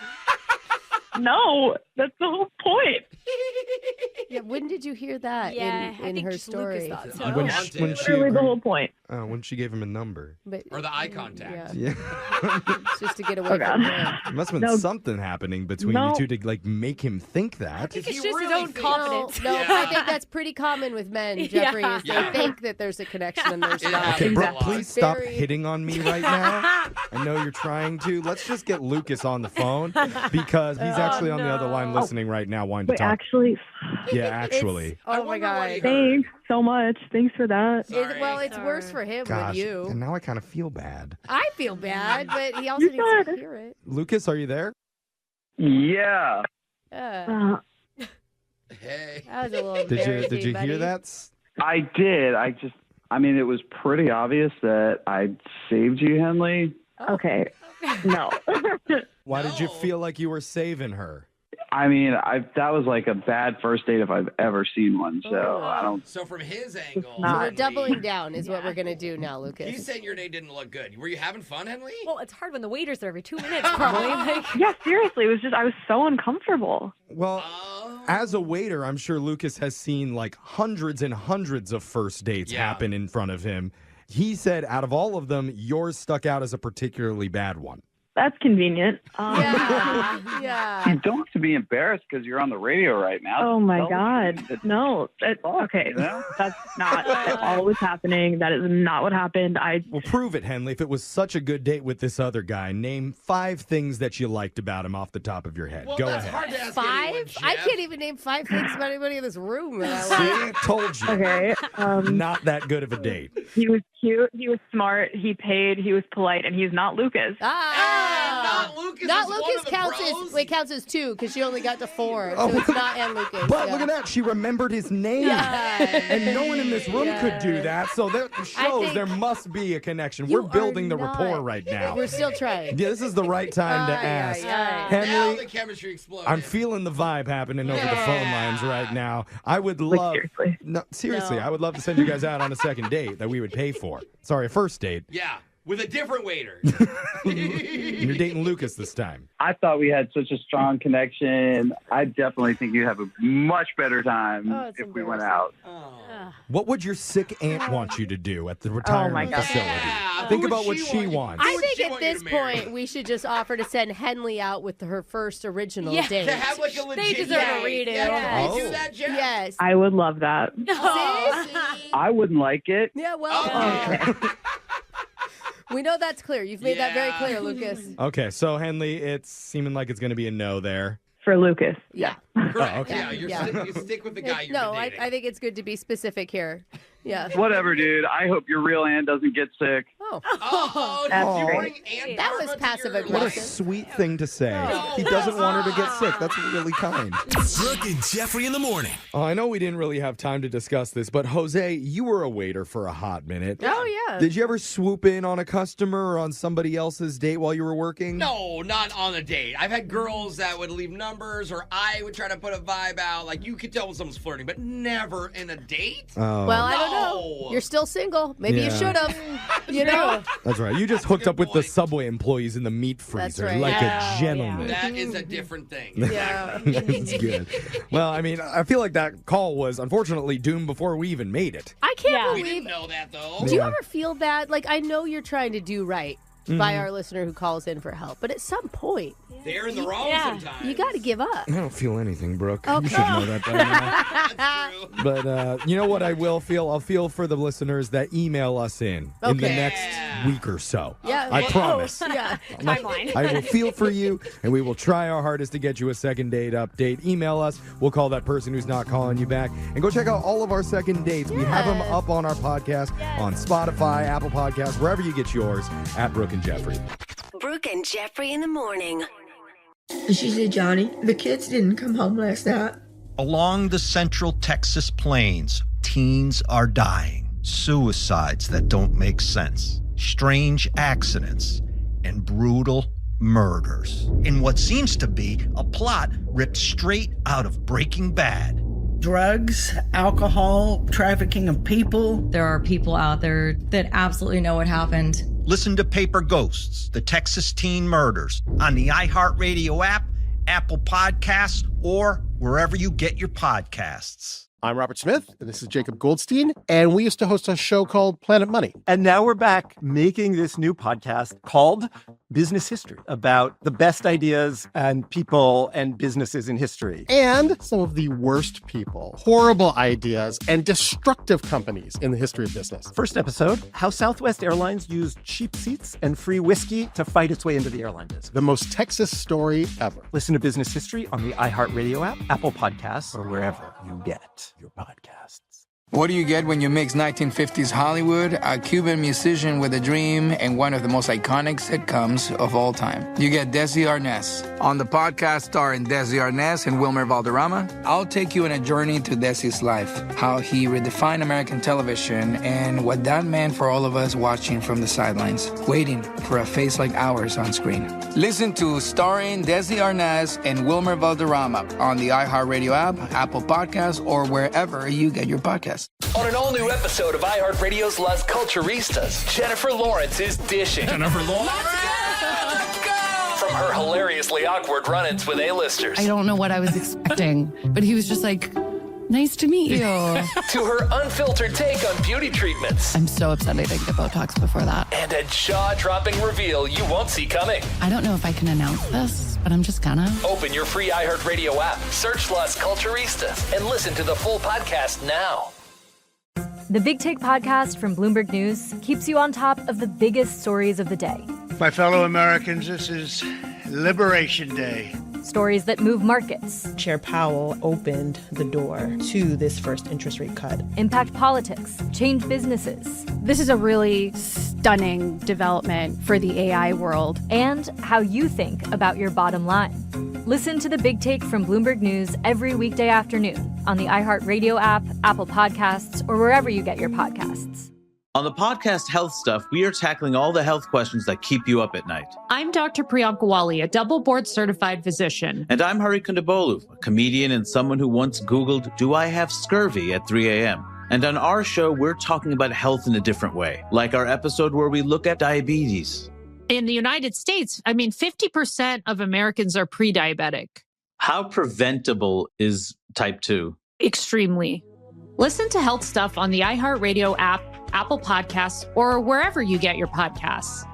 No, that's the whole point. Yeah, when did you hear that Yeah, I in think her just story? Lucas thought so. When Literally the whole point. when she gave him a number. Or the eye contact. Yeah. Just to get away from him. There must have been something happening between you two to like make him think that. I think it's just his own confidence. No, but I think that's pretty common with men, Jeffrey, is they think that there's a connection and there's not. Okay, Brooke, please stop Very- hitting on me right now. I know you're trying to. Let's just get Lucas on the phone because he's actually on the other line listening right now wanting to Wait, talk. actually. Yeah, actually. Oh my God. Thanks so much. Thanks for that. Well, it's worse for him Gosh, with you. and now I kind of feel bad. I feel bad, but he also needs to hear it. Lucas, are you there? Yeah. Hey. That was a little Did embarrassing, you buddy. hear that? I did. I mean, it was pretty obvious that I saved you, Henley. Okay. No. Why did you feel like you were saving her? I mean, that was like a bad first date if I've ever seen one. So I don't. So from his angle, So we're doubling down is what we're going to do now, Lucas. he's saying your date didn't look good. Were you having fun, Henley? Well, it's hard when the waiter's there every 2 minutes, probably. Like, Yeah, seriously. It was just, I was so uncomfortable. Well, as a waiter, I'm sure Lucas has seen like hundreds and hundreds of first dates happen in front of him. He said out of all of them, yours stuck out as a particularly bad one. That's convenient. Yeah. You don't have to be embarrassed because you're on the radio right now. Oh my Tell God. me. No. Okay. You know? That's not at all what's happening. That is not what happened. Well, prove it, Henley. If it was such a good date with this other guy, name 5 things that you liked about him off the top of your head. Well, Go that's ahead. hard to ask 5? anyone, Jeff. I can't even name 5 things about anybody in this room that I See, like. told you. Okay. Not that good of a date. He was cute. He was smart. He paid. He was polite. And he's not Lucas. Not Lucas counts as 2 because she only got to 4. So it's not and Lucas. But look at that. She remembered his name. And no one in this room could do that. So that shows think there must be a connection. you We're building the are not. rapport right now. We're still trying. Yeah, this is the right time to ask. Now Henley, the chemistry exploded. I'm feeling the vibe happening over the phone lines right now. I would love seriously, I would love to send you guys out on a second date that we would pay for. Sorry, a first date. Yeah, with a different waiter. You're dating Lucas this time. I thought we had such a strong connection. I definitely think you'd have a much better time if we went out. What would your sick aunt want you to do at the retirement God. facility? Yeah. Think about what she wants. I think at this point we should just offer to send Henley out with her first original date. To have like a legit They deserve date. a reading. Yeah, Yes. can we do that, Jeff? Yes. I would love that. I wouldn't like it. Yeah, well, we know that's clear. You've made that very clear, Lucas. Okay, so Henley, it's seeming like it's going to be a no there. For Lucas. Yeah. Oh, okay. Yeah, you stick with the guy you're No, dating. I think it's good to be specific here. Yeah. Whatever, dude. I hope your real aunt doesn't get sick. Oh, That's did you great. bring Aunt That was Barbara to passive your- What a aggressive. sweet thing to say. He doesn't want her to get sick. That's really kind. Brooke and Jeffrey in the morning. Oh, I know we didn't really have time to discuss this, but Jose, you were a waiter for a hot minute. Oh, yeah. Did you ever swoop in on a customer or on somebody else's date while you were working? No, not on a date. I've had girls that would leave numbers, or I would try to put a vibe out. Like, you could tell when someone's flirting, but never in a date. Oh. Well, I don't know. You're still single. Maybe you Yeah. should have. You know. That's right. You just hooked up with the Subway employees in the meat That's freezer right. like Yeah. a gentleman. That is a different thing. Yeah. That's good. Well, I mean, I feel like that call was unfortunately doomed before we even made it. I can't We believe. didn't know that, though. Do you Yeah. ever feel bad? Like, I know you're trying to do right. by our listener who calls in for help. But at some point, they're in the wrong sometimes. you got to give up. I don't feel anything, Brooke. Okay. You should know that by now. But you know what I will feel? I'll feel for the listeners that email us in the next week or so. Yeah, I promise. Timeline. I will feel for you, and we will try our hardest to get you a second date update. Email us. We'll call that person who's not calling you back. And go check out all of our second dates. We have them up on our podcast, on Spotify, Apple Podcasts, wherever you get yours, at Brooke and Jeffrey. Brooke and Jeffrey in the morning. She said, Johnny, the kids didn't come home last night. Along the central Texas plains, teens are dying. Suicides that don't make sense. Strange accidents and brutal murders. In what seems to be a plot ripped straight out of Breaking Bad. Drugs, alcohol, trafficking of people. There are people out there that absolutely know what happened. Listen to Paper Ghosts, the Texas teen murders, on the iHeartRadio app, Apple Podcasts, or wherever you get your podcasts. I'm Robert Smith, and this is Jacob Goldstein, and we used to host a show called Planet Money. And now we're back making this new podcast called Business History, about the best ideas and people and businesses in history. And some of the worst people, horrible ideas, and destructive companies in the history of business. First episode, how Southwest Airlines used cheap seats and free whiskey to fight its way into the airline business. The most Texas story ever. Listen to Business History on the iHeartRadio app, Apple Podcasts, or wherever you get your podcasts. What do you get when you mix 1950s Hollywood, a Cuban musician with a dream, and one of the most iconic sitcoms of all time? You get Desi Arnaz. On the podcast starring Desi Arnaz and Wilmer Valderrama, I'll take you on a journey to Desi's life, how he redefined American television, and what that meant for all of us watching from the sidelines, waiting for a face like ours on screen. Listen to Starring Desi Arnaz and Wilmer Valderrama on the iHeartRadio app, Apple Podcasts, or wherever you get your podcasts. On an all-new episode of iHeartRadio's Las Culturistas, Jennifer Lawrence is dishing. Jennifer Lawrence? Let's go! From her hilariously awkward run-ins with A-listers. I don't know what I was expecting, but he was just like, nice to meet you. To her unfiltered take on beauty treatments. I'm so upset I didn't get Botox before that. And a jaw-dropping reveal you won't see coming. I don't know if I can announce this, but I'm just gonna. Open your free iHeartRadio app, search Las Culturistas, and listen to the full podcast now. The Big Take podcast from Bloomberg News keeps you on top of the biggest stories of the day. My fellow Americans, this is Liberation Day. Stories that move markets. Chair Powell opened the door to this first interest rate cut. Impact politics, change businesses. This is a really stunning development for the AI world. And how you think about your bottom line. Listen to The Big Take from Bloomberg News every weekday afternoon on the iHeartRadio app, Apple Podcasts, or wherever you get your podcasts. On the podcast Health Stuff, we are tackling all the health questions that keep you up at night. I'm Dr. Priyanka Wali, a double board certified physician. And I'm Hari Kondabolu, a comedian and someone who once Googled, "Do I have scurvy?" at 3 a.m. And on our show, we're talking about health in a different way, like our episode where we look at diabetes. In the United States, 50% of Americans are pre-diabetic. How preventable is type 2? Extremely. Listen to Health Stuff on the iHeartRadio app, Apple Podcasts, or wherever you get your podcasts.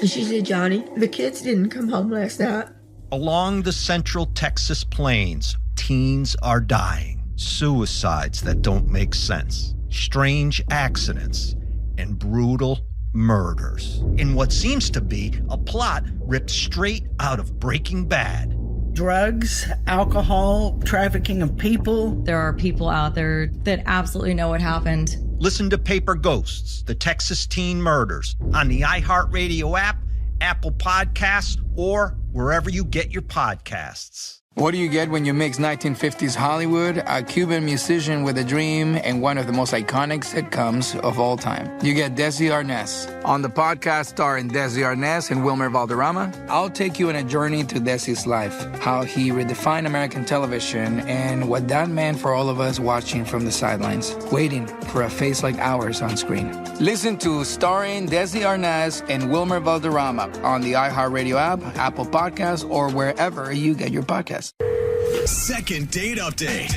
She said, Johnny, the kids didn't come home last night. Along the central Texas plains, teens are dying. Suicides that don't make sense. Strange accidents and brutal murders. In what seems to be a plot ripped straight out of Breaking Bad. Drugs, alcohol, trafficking of people. There are people out there that absolutely know what happened. Listen to Paper Ghosts, the Texas teen murders, on the iHeartRadio app, Apple Podcasts, or wherever you get your podcasts. What do you get when you mix 1950s Hollywood, a Cuban musician with a dream, and one of the most iconic sitcoms of all time? You get Desi Arnaz. On the podcast starring Desi Arnaz and Wilmer Valderrama, I'll take you on a journey to Desi's life, how he redefined American television, and what that meant for all of us watching from the sidelines, waiting for a face like ours on screen. Listen to Starring Desi Arnaz and Wilmer Valderrama on the iHeartRadio app, Apple Podcasts, or wherever you get your podcasts. Second date update.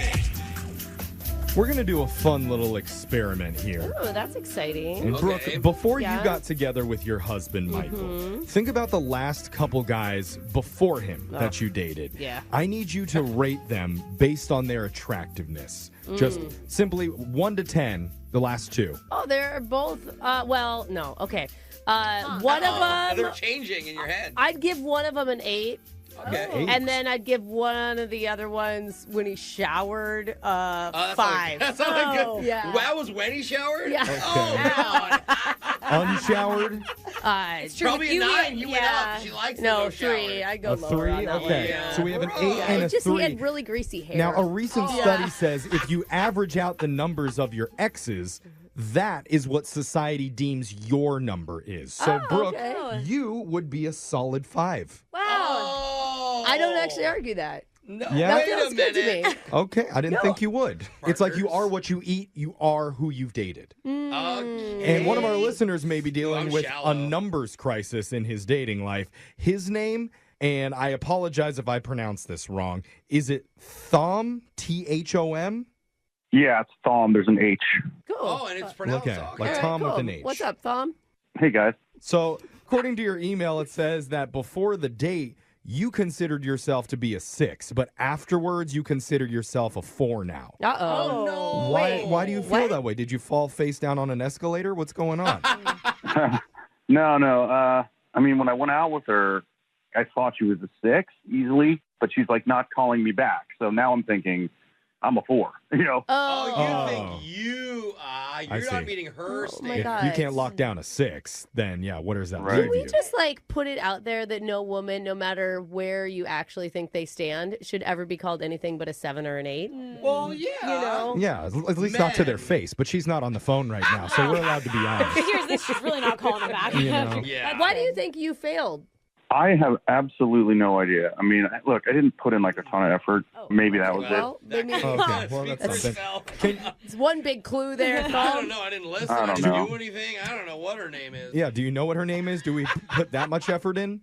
We're going to do a fun little experiment here. Oh, that's exciting. And Brooke, before you Yeah. got together with your husband, Michael, think about the last couple guys before him that you dated. Yeah. I need you to rate them based on their attractiveness. Just simply 1 to 10, the last two. Oh, they're both, well, no, okay. One of them, They're changing in your head. I'd give one of them an 8. Okay. And then I'd give one of the other ones when he showered 5. That's not a good. Yeah. That was when he showered? Yeah. Oh, Unshowered? It's true. Probably a 9. You went up. She likes No, no 3. I'd go A lower 3? on that Okay. one. So we have an 8 Yeah, and a it's just 3. he had really greasy hair. Now, a recent study says if you average out the numbers of your exes, that is what society deems your number is. So, Brooke, you would be a solid 5. Wow. I don't actually argue that. No, Yeah? That feels good to me. Okay, I didn't No. think you would. It's like you are what you eat, you are who you've dated. And one of our listeners may be dealing with a numbers crisis in his dating life. His name, and I apologize if I pronounce this wrong, is it Thom? Thom? Yeah, it's Thom. There's an H. Cool. Oh, and it's pronounced Okay, okay. like Tom with an H. What's up, Thom? Hey, guys. So, according to your email, it says that before the date, you considered yourself to be a 6, but afterwards, you consider yourself a 4 now. Uh-oh. No. Why do you feel that way? Did you fall face down on an escalator? What's going on? No. I mean, when I went out with her, I thought she was a 6 easily, but she's like not calling me back. So now I'm thinking I'm a 4. You know? Oh, you think you're see. not meeting her Oh, my standard. If God. you can't lock down a 6, then yeah, what does that Right. leave Can we you? just put it out there that no woman, no matter where you actually think they stand, should ever be called anything but a 7 or an 8? Well, yeah. You know? Yeah, at least not to their face, but she's not on the phone right now, so we're allowed to be honest. Here's this. She's really not calling him back. You know? Yeah. Why do you think you failed? I have absolutely no idea. I mean, look, I didn't put in like a ton of effort. Maybe that was Well, maybe Okay, well, that's something. it's one big clue there, I Thom. don't know. I didn't listen. I I don't didn't know. do anything. I don't know what her name is. Yeah, do you know what her name is? Do we put that much effort in?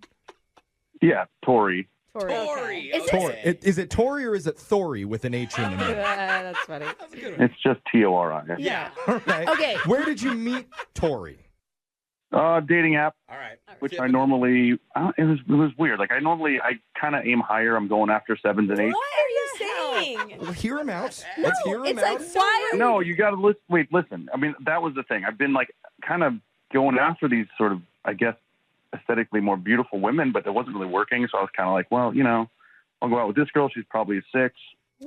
Yeah, Tori. Tori. Tori. Is Tori. Okay. Is it Tori or is it Thori with an H in the name? That's funny. That's a good one. It's just Tori. Yeah. All right. Okay. Where did you meet Tori? Dating app, All right. which I normally, it was weird. Like I kind of aim higher. I'm going after 7s and 8s. What are you saying? Well, hear him out. No, Let's hear him it's out. like, why are you... No, you got to listen. Wait, listen. I mean, that was the thing. I've been like kind of going after these sort of, I guess, aesthetically more beautiful women, but it wasn't really working. So I was kind of like, well, I'll go out with this girl. She's probably a 6.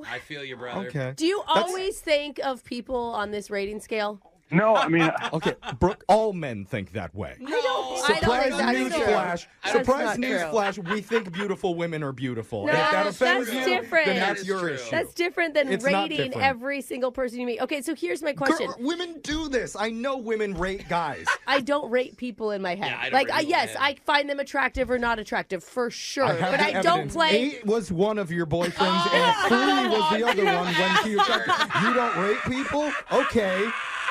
I feel you, brother. Okay. Do you always think of people on this rating scale? No, I mean, Okay, Brooke, all men think that way. I don't Surprise think that's news true. flash. That's Surprise not news true. flash. We think beautiful women are beautiful. No, and if that offends that's you, different. then That that's is your true. issue. That's different than It's not rating different. every single person you meet. Okay, so here's my question. Girl, women do this. I know women rate guys. I don't rate people in my head. Yeah, I don't like, rate people in yes, my head. I find them attractive or not attractive for sure, I have but the I don't evidence. play. 8 was one of your boyfriends, and 3 was the other one when she was attracted. You don't rate people? Okay.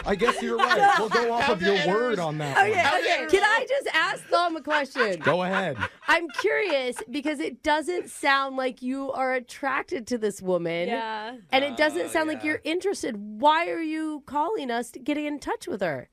I guess you're right. We'll go off of your word on that one. Okay. Can I just ask Thom a question? Go ahead. I'm curious because it doesn't sound like you are attracted to this woman. Yeah. And it doesn't sound like you're interested. Why are you calling us, getting in touch with her?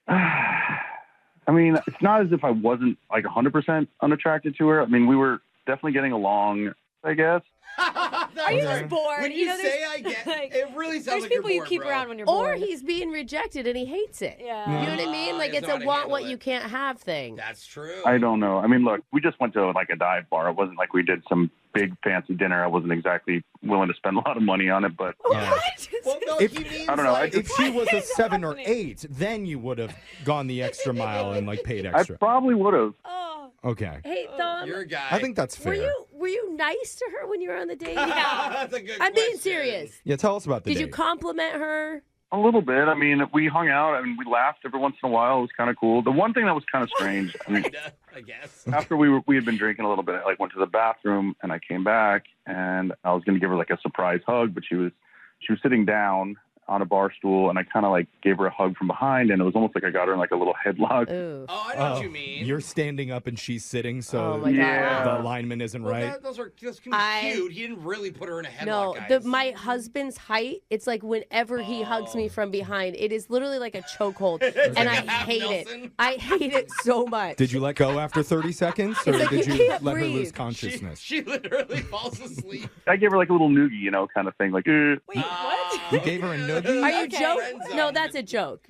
I mean, it's not as if I wasn't like 100% unattracted to her. I mean, we were definitely getting along, I guess. Are you just bored? When you there's- say I get, it really sounds There's like people you're you bored, keep bro. around when you're Or bored. he's being rejected and he hates it. Yeah. You know what I mean? Like He it's doesn't a know how to want what handle you it. can't have thing. That's true. I don't know. I mean, look, we just went to like a dive bar. It wasn't like we did some big fancy dinner. I wasn't exactly willing to spend a lot of money on it, but Yeah. Well, no, If- he means I don't know. like, If she was a 7 or 8, then you would have gone the extra mile and paid extra. I probably would have. Oh. Okay. Hey, Thom, you're a guy. I think that's fair. were you nice to her when you were on the date? That's a good I'm being question. serious. Yeah, tell us about the Did you date. compliment her? A little bit. I mean, we hung out and we laughed every once in a while. It was kind of cool. The one thing that was kind of strange, I mean, I guess. after we had been drinking a little bit, I went to the bathroom and I came back and I was going to give her like a surprise hug, but she was sitting down on a bar stool, and I kind of like gave her a hug from behind, and it was almost like I got her in like a little headlock. Ooh. Oh, I know what you mean. You're standing up and she's sitting, so Yeah. the alignment isn't right. Those can be cute. He didn't really put her in a headlock, No, guys. my husband's height, it's like whenever he hugs me from behind, it is literally like a chokehold. And I hate it. I hate it so much. Did you let go after 30 seconds, or like did you you can't let her breathe. lose consciousness? She literally falls asleep. I gave her like a little noogie, you know, kind of thing. Like, Wait, what? You gave her a noogie? Are you joking? No, that's a joke.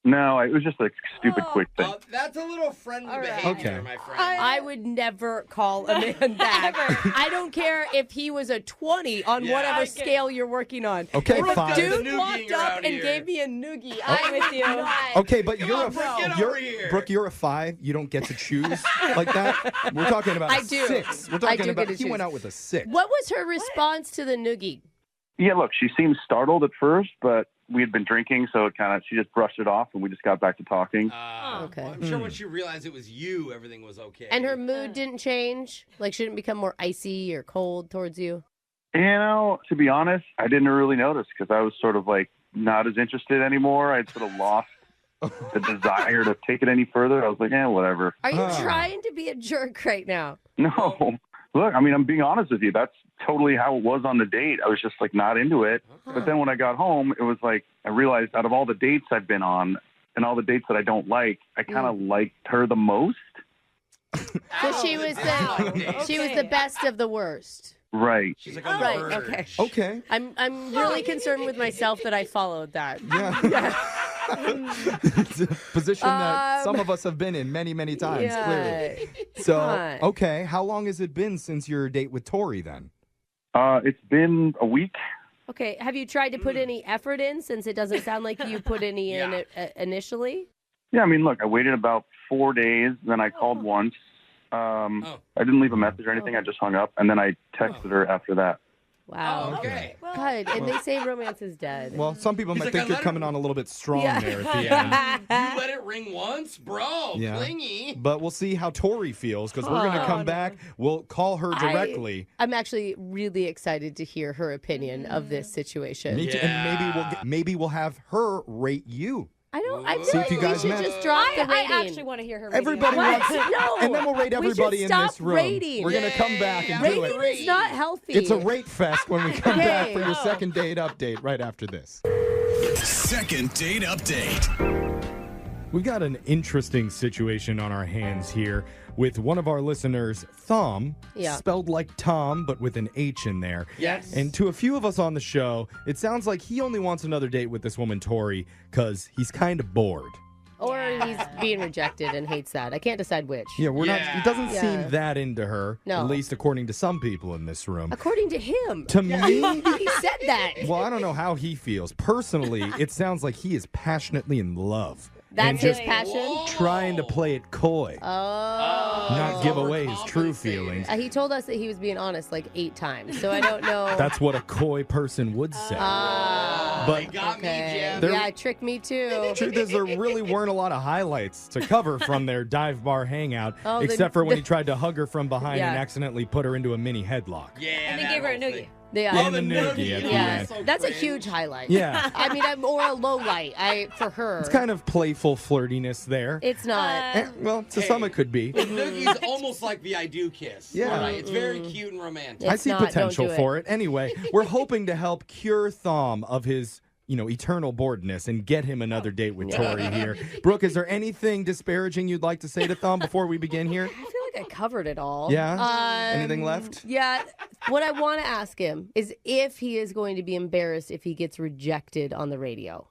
no, it was just a stupid quick thing. That's a little friendly behavior, Okay. my friend. I would never call a man back. I don't care if he was a 20 on whatever scale you're working on. Okay, if a fine. dude walked up and gave me a noogie, I'm with you. Okay, but Come you're on, Brooke, get over here. Brooke, you're a 5. You don't get to choose like that. We're talking about I a do. 6. We're I talking do about get to he went choose. out with a 6. What was her response to the noogie? Yeah, look, she seemed startled at first, but we had been drinking, so she just brushed it off, and we just got back to talking. Okay. Well, I'm sure when she realized it was you, everything was okay. And her mood didn't change? Like, she didn't become more icy or cold towards you? You know, to be honest, I didn't really notice because I was sort of like not as interested anymore. I'd sort of lost the desire to take it any further. I was like, whatever. Are you trying to be a jerk right now? No. Look, I mean, I'm being honest with you. That's totally how it was on the date. I was just like not into it. But then when I got home, it was like I realized out of all the dates I've been on and all the dates that I don't like, I kind of liked her the most. So she was the best of the worst. Right. She's like Right. Okay. Okay. I'm really concerned with myself that I followed that. Yeah. It's a position that some of us have been in many, many times, clearly. So, okay, how long has it been since your date with Tori then? It's been a week. Okay. Have you tried to put any effort in since it doesn't sound like you put any in initially? Yeah, I mean, look, I waited about 4 days, then I called once. I didn't leave a message or anything. I just hung up, and then I texted her after that. Wow. Oh, okay. God, and they say romance is dead. Well, some people might like, think I you're let coming on a little bit strong there at the end. You let it ring once? Bro, Yeah. clingy. But we'll see how Tori feels because we're going to come back. We'll call her directly. I'm actually really excited to hear her opinion of this situation. Me too. And maybe we'll have her rate you. I feel See if like you we guys should match. just drop the I rating. actually want to hear her rating. Everybody wants No. and then we'll rate everybody we in should stop this room. rating. We're going to come back and do Rating it. is not healthy. It's a rate fest when we come back for your Okay. second date update right after this. Second date update. We've got an interesting situation on our hands here with one of our listeners, Thom, spelled like Tom, but with an H in there. Yes. And to a few of us on the show, it sounds like he only wants another date with this woman, Tori, because he's kind of bored. Or he's being rejected and hates that. I can't decide which. Yeah, we're not. He doesn't Yeah. seem that into her, No. at least according to some people in this room. According to him. To me, He said that. well, I don't know how he feels. Personally, it sounds like he is passionately in love. That's and his just passion? trying to play it coy. Not give away his true feelings. He told us that he was being honest like 8 times, so I don't know. That's what a coy person would say. But Okay. There- Yeah, it tricked me too. truth is, there really weren't a lot of highlights to cover from their dive bar hangout, Oh, except for when he tried to hug her from behind Yeah. and accidentally put her into a mini headlock. Yeah. And they gave her a noogie. Yeah. And the noogie at the end. That's a huge highlight. Yeah. I mean, or a low light for her. It's kind of playful flirtiness there. It's not. Well, to some it could be. The noogie's almost like the I do kiss. Yeah. Right? It's very cute and romantic. I see potential for it. Anyway, we're hoping to help cure Thom of his, eternal boredness and get him another date with Tori here. Brooke, is there anything disparaging you'd like to say to Thom before we begin here? I feel like I covered it all. Yeah? Anything left? Yeah. What I want to ask him is if he is going to be embarrassed if he gets rejected on the radio.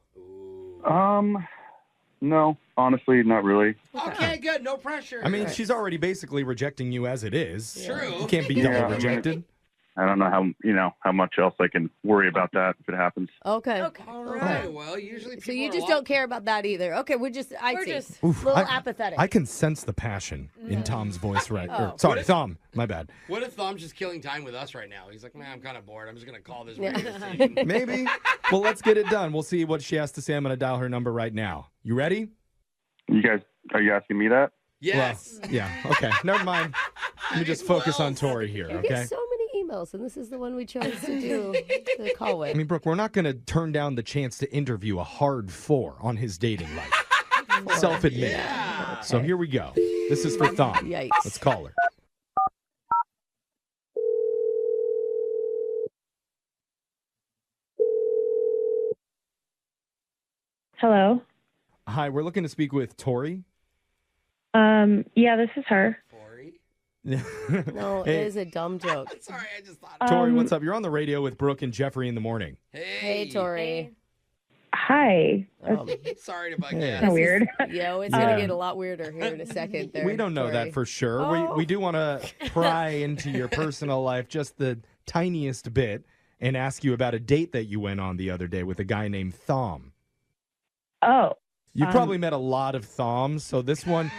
No, honestly, not really. Okay, good. No pressure. I mean, she's already basically rejecting you as it is. True. You can't be Yeah, double I mean, rejected. I don't know how much else I can worry about that if it happens. Okay. All right. Well, usually people So you are just don't care about that either. Okay, we're just a Oof, little apathetic. I can sense the passion in Tom's voice right. Oh. Sorry, Thom. My bad. What if Thom's just killing time with us right now? He's like, man, I'm kind of bored. I'm just going to call this Yeah. radio station. Maybe. Well, let's get it done. We'll see what she has to say. I'm going to dial her number right now. You ready? Are you asking me that? Yes. Well, yeah. Okay. Never mind. Let me just focus on Tori here, You okay? get so many voicemails, and this is the one we chose to do the call with. I mean, Brooke, we're not going to turn down the chance to interview a hard 4 on his dating life. Self-admitted. Yeah. So here we go. This is for Thom. Yikes. Let's call her. Hello. Hi, we're looking to speak with Tori. Yeah, this is her. No, it is a dumb joke. Sorry, I just thought. Tori, what's up? You're on the radio with Brooke and Jeffrey in the morning. Hey, Tori. Hi. Sorry to bug Hey. you. Kinda weird. Yo, it's going to get a lot weirder here in a second. There, We don't know Tori. that for sure. Oh. We do want to pry into your personal life just the tiniest bit and ask you about a date that you went on the other day with a guy named Thom. Oh. You probably met a lot of Thoms, so this one,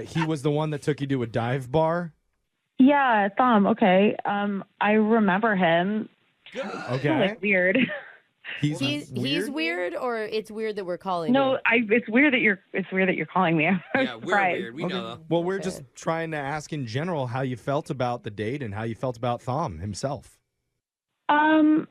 he was the one that took you to a dive bar. Yeah, Thom. Okay. I remember him. Okay. Like weird. He's weird, or it's weird that we're calling No, him? it's weird that you're calling me. I'm Yeah, we're surprised. weird. We know. Well, we're just trying to ask in general how you felt about the date and how you felt about Thom himself. I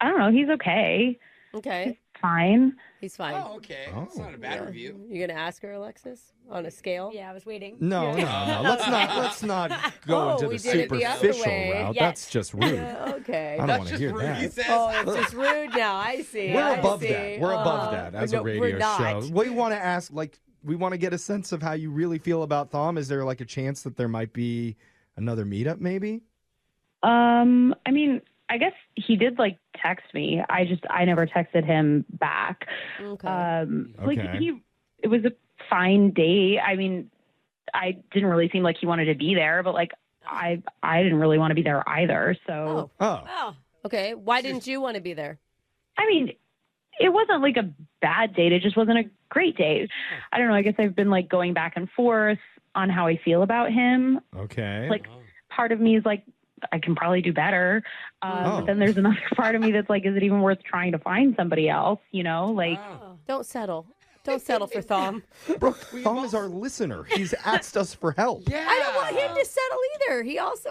don't know. He's okay. Okay. Fine. He's fine. Oh, okay. That's not a bad review. You going to ask her, Alexis, on a scale? Yeah, I was waiting. No. Let's not go into we the did it the other superficial way. route. Yes. That's just rude. Okay. I don't want to hear He that. says. Oh, it's just rude now. I see. We're I above see. that. We're above that as no, a we're radio not. show. We want to ask, we want to get a sense of how you really feel about Thom. Is there like a chance that there might be another meetup, maybe? I mean, I guess he did text me. I never texted him back. Okay. Okay. It was a fine date. I mean, I didn't really seem like he wanted to be there, but I didn't really want to be there either. So Oh. Okay. Why didn't you want to be there? I mean, it wasn't like a bad date. It just wasn't a great date. I don't know. I guess I've been going back and forth on how I feel about him. Okay. Part of me is I can probably do better. But then there's another part of me that's is it even worth trying to find somebody else? Don't settle. Don't settle for Thom. Brooke, Thom is our listener. He's asked us for help. Yeah. I don't want him to settle either. He also,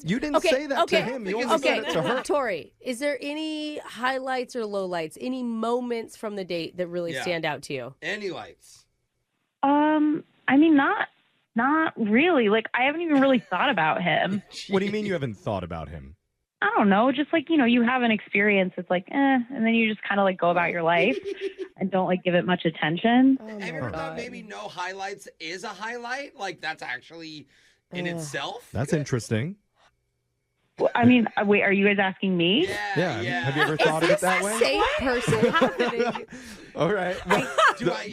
You didn't say that to him. You only said it to her. Tori, is there any highlights or lowlights, any moments from the date that really stand out to you? Any lights? I mean, not really. I haven't even really thought about him. What do you mean you haven't thought about him? I don't know. Just you have an experience. It's and then you just kind of go about your life and don't give it much attention. Oh Have you ever thought maybe no highlights is a highlight? That's actually in itself? That's interesting. Well, I mean, wait, are you guys asking me? Yeah. Have you ever thought of it that way? Same person happening. All right. Well,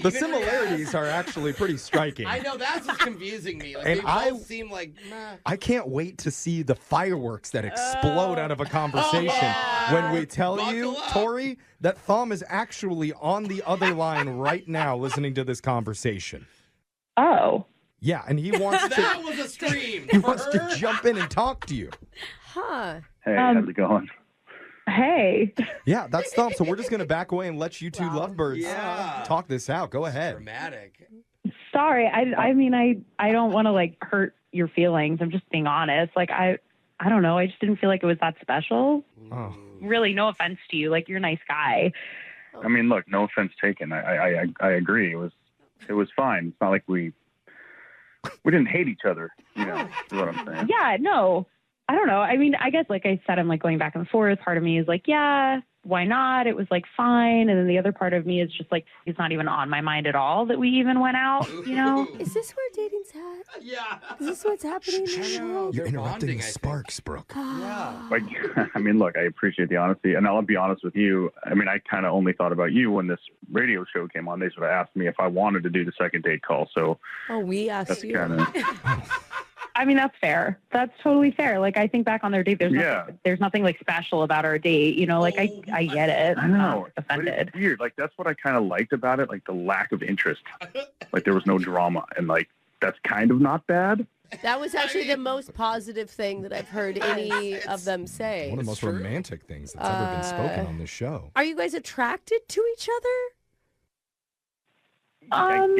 the similarities are actually pretty striking. I know, that's what's confusing me. And they both seem like, meh. I can't wait to see the fireworks that explode out of a conversation when we tell you, Tori, that Thom is actually on the other line right now listening to this conversation. Oh. Yeah, and he wants to. That was a stream. He wants to jump in and talk to you. Huh. Hey, how's it going? Hey. Yeah, that's Thom. So we're just going to back away and let you two lovebirds Yeah. talk this out. Go ahead. Dramatic. Sorry. I mean, I don't want to hurt your feelings. I'm just being honest. I don't know. I just didn't feel like it was that special. Oh. Really, no offense to you. You're a nice guy. I mean, look, no offense taken. I agree. It was fine. It's not like we didn't hate each other. Is what I'm saying. Yeah, no. I don't know. I mean, I guess, like I said, I'm going back and forth. Part of me is yeah, why not? It was fine. And then the other part of me is just it's not even on my mind at all that we even went out, Is this where dating's at? Yeah. Is this what's happening now? You're interrupting the sparks, Brooke. Yeah. I mean, look, I appreciate the honesty. And I'll be honest with you. I mean, I kind of only thought about you when this radio show came on. They sort of asked me if I wanted to do the second date call. So Oh, we asked that's you. kind of... I mean, that's fair. That's totally fair. I think back on their date, there's nothing special about our date. I get it. I know. I'm not offended. It's weird. That's what I kind of liked about it. The lack of interest. There was no drama. And that's kind of not bad. That was actually the most positive thing that I've heard any of them say. One of the most romantic things that's ever been spoken on this show. Are you guys attracted to each other? I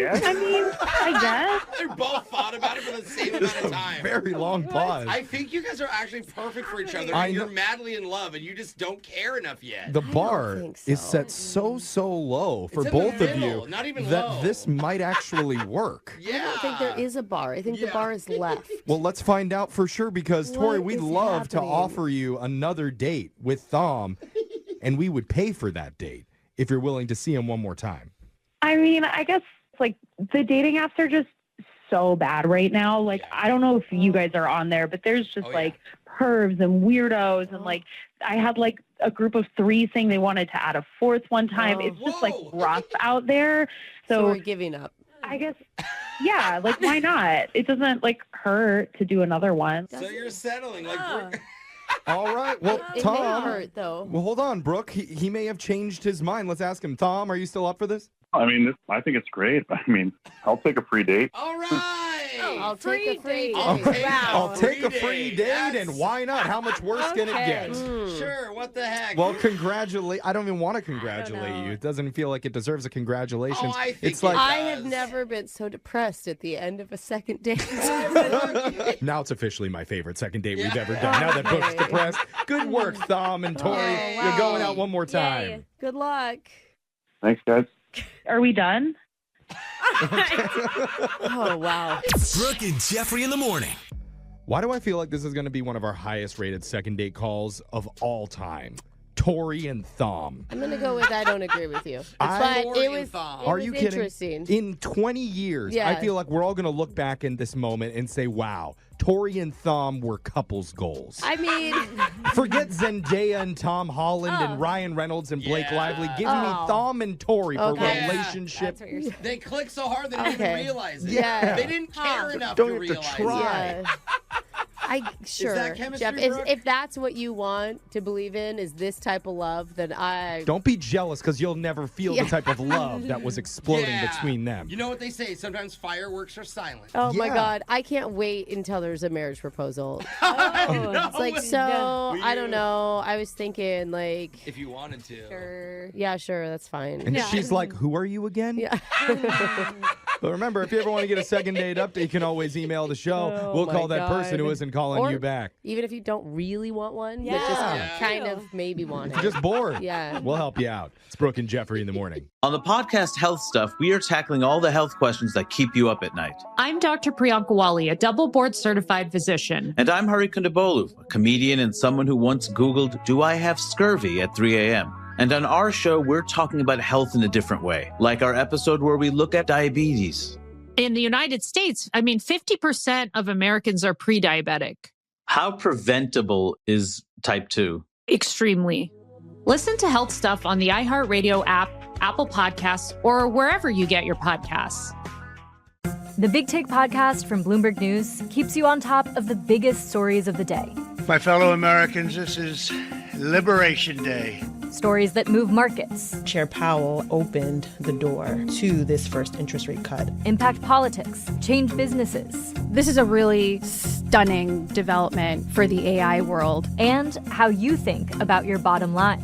guess. They both thought about it for the same amount of time. Very long pause. I think you guys are actually perfect for each other. You're madly in love, and you just don't care enough yet. The bar is set so low for both of you not even that low. this might actually work. I don't think there is a bar. I think the bar is left. Well, let's find out for sure because, Tori, What we'd is love to happening? offer you another date with Thom, and we would pay for that date if you're willing to see him one more time. I mean, I guess like the dating apps are just so bad right now. Like, I don't know if you guys are on there, but there's just like pervs and weirdos. And like, I had like a group of 3 saying they wanted to add a 4th one time. It's just like rough out there. So we're giving up. I guess, yeah, like why not? It doesn't like hurt to do another one. So you're settling. Like, All right. Well, It Thom. may hurt, though. Well, hold on, Brooke. He may have changed his mind. Let's ask him. Thom, are you still up for this? I mean, I think it's great. I mean, I'll take a free date. All right. I'll take a free Okay. I'll take a free free date. date, and why not? How much worse can it get? Sure, what the heck? Well, I don't even want to congratulate you. It doesn't feel like it deserves a congratulations. I think it's like I have never been so depressed at the end of a second date. now it's officially my favorite second date we've ever done. Now that Brooke's depressed. Good work, Thom and Tori. You're going out one more time. Yay. Good luck. Thanks, guys. Are we done? Oh, wow. Brooke and Jeffrey in the morning. Why do I feel like this is going to be one of our highest rated second date calls of all time? Tori and Thom. I'm going to go with I don't agree with you. I- But it was, Are you kidding? interesting. In 20 years, Yeah. I feel like we're all going to look back in this moment and say, wow, Tori and Thom were couples goals. I mean, Forget Zendaya and Tom Holland and Ryan Reynolds and Blake Lively. Give me Thom and Tori for Okay. relationship. That's what you're saying. They clicked so hard they didn't even realize it. Yeah. They didn't care enough Don't to have to realize try. it. sure, that chemistry, Jeff. Brooke? If that's what you want to believe in, is this type of love, then I Don't be jealous because you'll never feel the type of love that was exploding Yeah. between them. You know what they say? Sometimes fireworks are silent. Oh my Yeah. God, I can't wait until there's a marriage proposal. It's Like, so I don't know. I was thinking like, If you wanted to. sure, yeah, sure, that's fine. And she's like, who are you again? Yeah. But remember, if you ever want to get a second date update, you can always email the show. Oh we'll my call that person who God. isn't calling Or you back. Even if you don't really want one, but Yeah. just kind of maybe want If it. you're just bored, Yeah. we'll help you out. It's Brooke and Jeffrey in the morning. On the podcast Health Stuff, we are tackling all the health questions that keep you up at night. I'm Dr. Priyanka Wali, a double board certified physician. And I'm Hari Kondabolu, a comedian and someone who once Googled, "Do I have scurvy?" at 3 a.m. And on our show, we're talking about health in a different way, like our episode where we look at diabetes. In the United States, 50% of Americans are pre-diabetic. How preventable is type 2? Extremely. Listen to Health Stuff on the iHeartRadio app, Apple Podcasts, or wherever you get your podcasts. The Big Take podcast from Bloomberg News keeps you on top of the biggest stories of the day. My fellow Americans, this is Liberation Day. Stories that move markets, Chair Powell opened the door to this first interest rate cut. impact politics, change businesses, This is a really stunning development for the AI world. and how you think about your bottom line.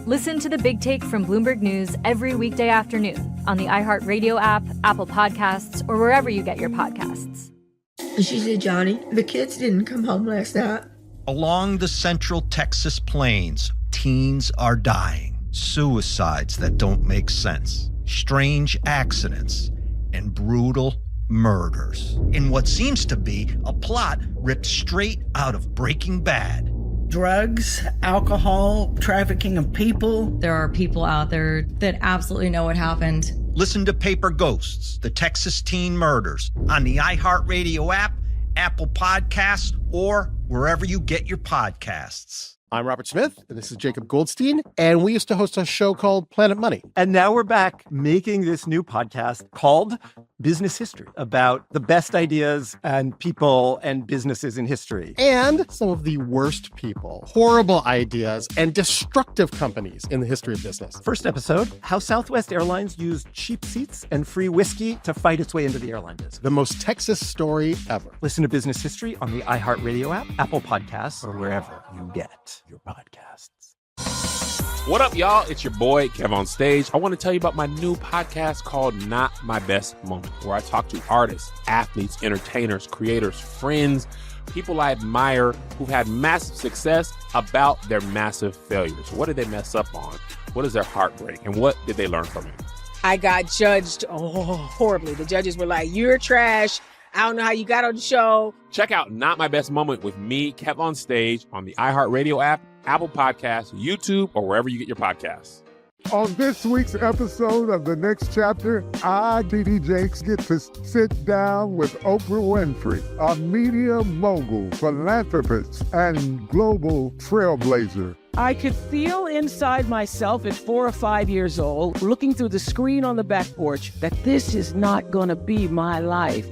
Listen to the Big Take from Bloomberg News every weekday afternoon on the iHeartRadio app, Apple Podcasts, or wherever you get your podcasts. And she said, Johnny, the kids didn't come home last night. Along the central Texas plains, teens are dying. Suicides that don't make sense. Strange accidents and brutal murders. In what seems to be a plot ripped straight out of Breaking Bad. Drugs, alcohol, trafficking of people. There are people out there that absolutely know what happened. Listen to Paper Ghosts, the Texas Teen Murders, on the iHeartRadio app, Apple Podcasts, or wherever you get your podcasts. I'm Robert Smith, and this is Jacob Goldstein, and we used to host a show called Planet Money. And now we're back making this new podcast called Business History, about the best ideas and people and businesses in history. And some of the worst people, horrible ideas, and destructive companies in the history of business. First episode, how Southwest Airlines used cheap seats and free whiskey to fight its way into the airline business. The most Texas story ever. Listen to Business History on the iHeartRadio app, Apple Podcasts, or wherever you get your podcasts. What up, y'all? It's your boy, Kev on Stage. I want to tell you about my new podcast called Not My Best Moment, where I talk to artists, athletes, entertainers, creators, friends, people I admire who've had massive success about their massive failures. What did they mess up on? What is their heartbreak? And what did they learn from it? I got judged horribly. The judges were like, "You're trash. I don't know how you got on the show." Check out Not My Best Moment with me, Kev on Stage, on the iHeartRadio app, Apple Podcasts, YouTube, or wherever you get your podcasts. On this week's episode of The Next Chapter, I, D.D. Jakes, get to sit down with Oprah Winfrey, a media mogul, philanthropist, and global trailblazer. I could feel inside myself at 4 or 5 years old, looking through the screen on the back porch, that this is not going to be my life.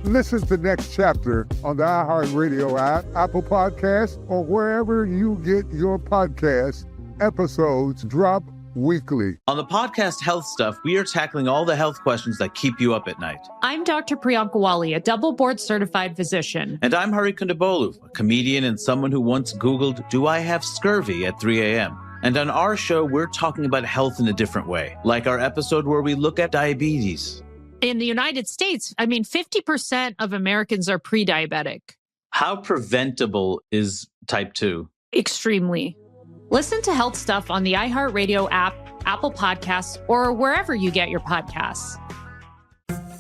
Listen to Next Chapter on the iHeartRadio app, Apple Podcasts, or wherever you get your podcasts. Episodes drop weekly. On the podcast Health Stuff, we are tackling all the health questions that keep you up at night. I'm Dr. Priyanka Wali, a double board certified physician. And I'm Hari Kondabolu, a comedian and someone who once Googled, "Do I have scurvy?" at 3 a.m. And on our show, we're talking about health in a different way, like our episode where we look at diabetes. In the United States, 50% of Americans are pre-diabetic. How preventable is type 2? Extremely. Listen to Health Stuff on the iHeartRadio app, Apple Podcasts, or wherever you get your podcasts.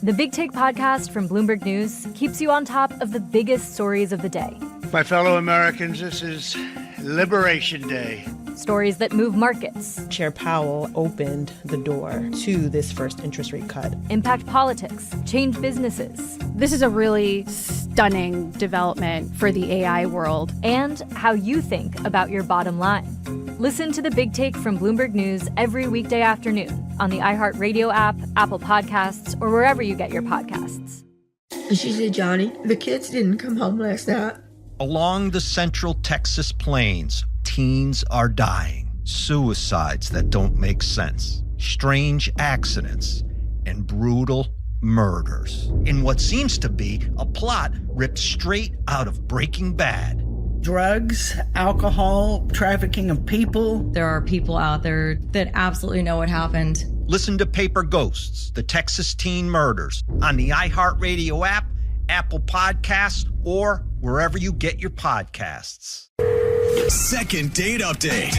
The Big Take podcast from Bloomberg News keeps you on top of the biggest stories of the day. My fellow Americans, this is Liberation Day. Stories that move markets, Chair Powell opened the door to this first interest rate cut. impact politics, change businesses, This is a really stunning development for the AI world. and how you think about your bottom line. Listen to The Big Take from Bloomberg News every weekday afternoon on the iHeartRadio app, Apple Podcasts, or wherever you get your podcasts. And she said, Johnny, the kids didn't come home last night. Along the central Texas plains, teens are dying. Suicides that don't make sense. Strange accidents and brutal murders. In what seems to be a plot ripped straight out of Breaking Bad. Drugs, alcohol, trafficking of people. There are people out there that absolutely know what happened. Listen to Paper Ghosts, the Texas teen murders, on the iHeartRadio app, Apple Podcasts, or wherever you get your podcasts. Second date update.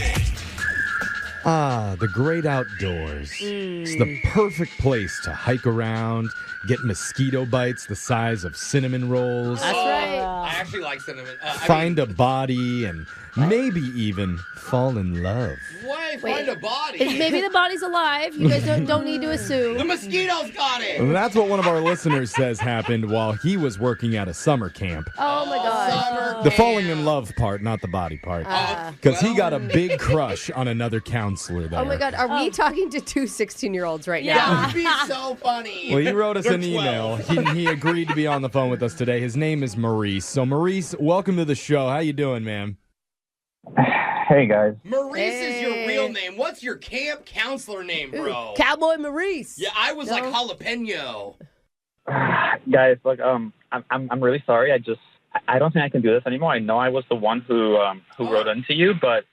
Ah, the great outdoors. It's the perfect place to hike around, get mosquito bites the size of cinnamon rolls. That's right. I actually like cinnamon. Find a body and maybe even fall in love. Why find a body? Maybe the body's alive. You guys don't need to assume. The mosquitoes got it. That's what one of our listeners says happened while he was working at a summer camp. Oh my gosh. The falling in love part, not the body part. Because he got a big crush on another counselor there. Oh my God. Are we talking to two 16-year-olds right now? That would be so funny. Well, he wrote us They're an email. He agreed to be on the phone with us today. His name is Maurice. So, Maurice, welcome to the show. How you doing, man? Hey, guys. Maurice is your real name. What's your camp counselor name, bro? Cowboy Maurice. Yeah, I was like jalapeno. Guys, look, I'm really sorry. I don't think I can do this anymore. I know I was the one who wrote into you, but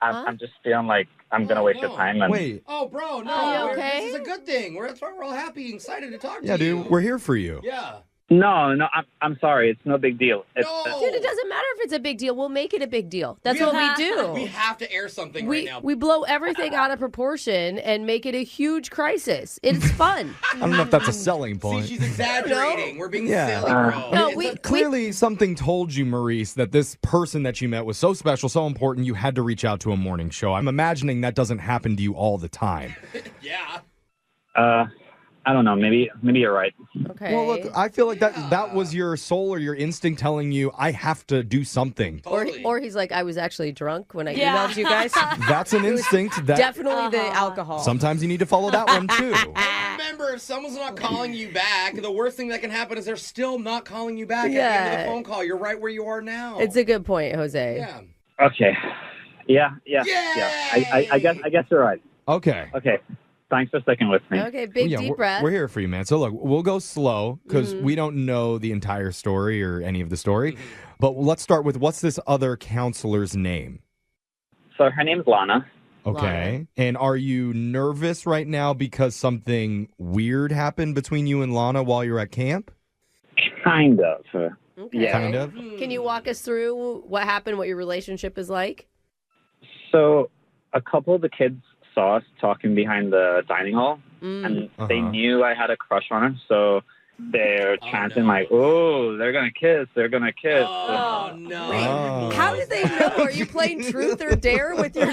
I'm just feeling like I'm gonna waste your time. And Wait. Oh, bro, no. Are you okay? This is a good thing. That's why we're all happy and excited to talk to you. Yeah, dude, we're here for you. Yeah. No, I'm sorry. It's no big deal. Dude, it doesn't matter if it's a big deal. We'll make it a big deal. That's what we do. We have to air something right now. We blow everything out of proportion and make it a huge crisis. It's fun. I don't know if that's a selling point. See, she's exaggerating. We're being silly, bro. No, Clearly, something told you, Maurice, that this person that you met was so special, so important, you had to reach out to a morning show. I'm imagining that doesn't happen to you all the time. Yeah. I don't know. Maybe you're right. Okay. Well, look, I feel like that was your soul or your instinct telling you, I have to do something. Or he's like, I was actually drunk when I emailed you guys. That's an instinct. Definitely the alcohol. Sometimes you need to follow that one, too. Remember, if someone's not calling you back, the worst thing that can happen is they're still not calling you back at the end of the phone call. You're right where you are now. It's a good point, Jose. Yeah. Okay. Yeah. I guess you're right. Okay. Thanks for sticking with me. Okay, deep breath. We're here for you, man. So look, we'll go slow because we don't know the entire story or any of the story. But let's start with, what's this other counselor's name? So her name's Lana. Okay. Lana. And are you nervous right now because something weird happened between you and Lana while you're at camp? Kind of. Okay. Yeah. Kind of? Can you walk us through what happened, what your relationship is like? So a couple of the kids saw us talking behind the dining hall, and they knew I had a crush on her. So they're chanting like, "Oh, they're gonna kiss! They're gonna kiss!" Oh no! Oh. How did they know? Are you playing truth or dare with your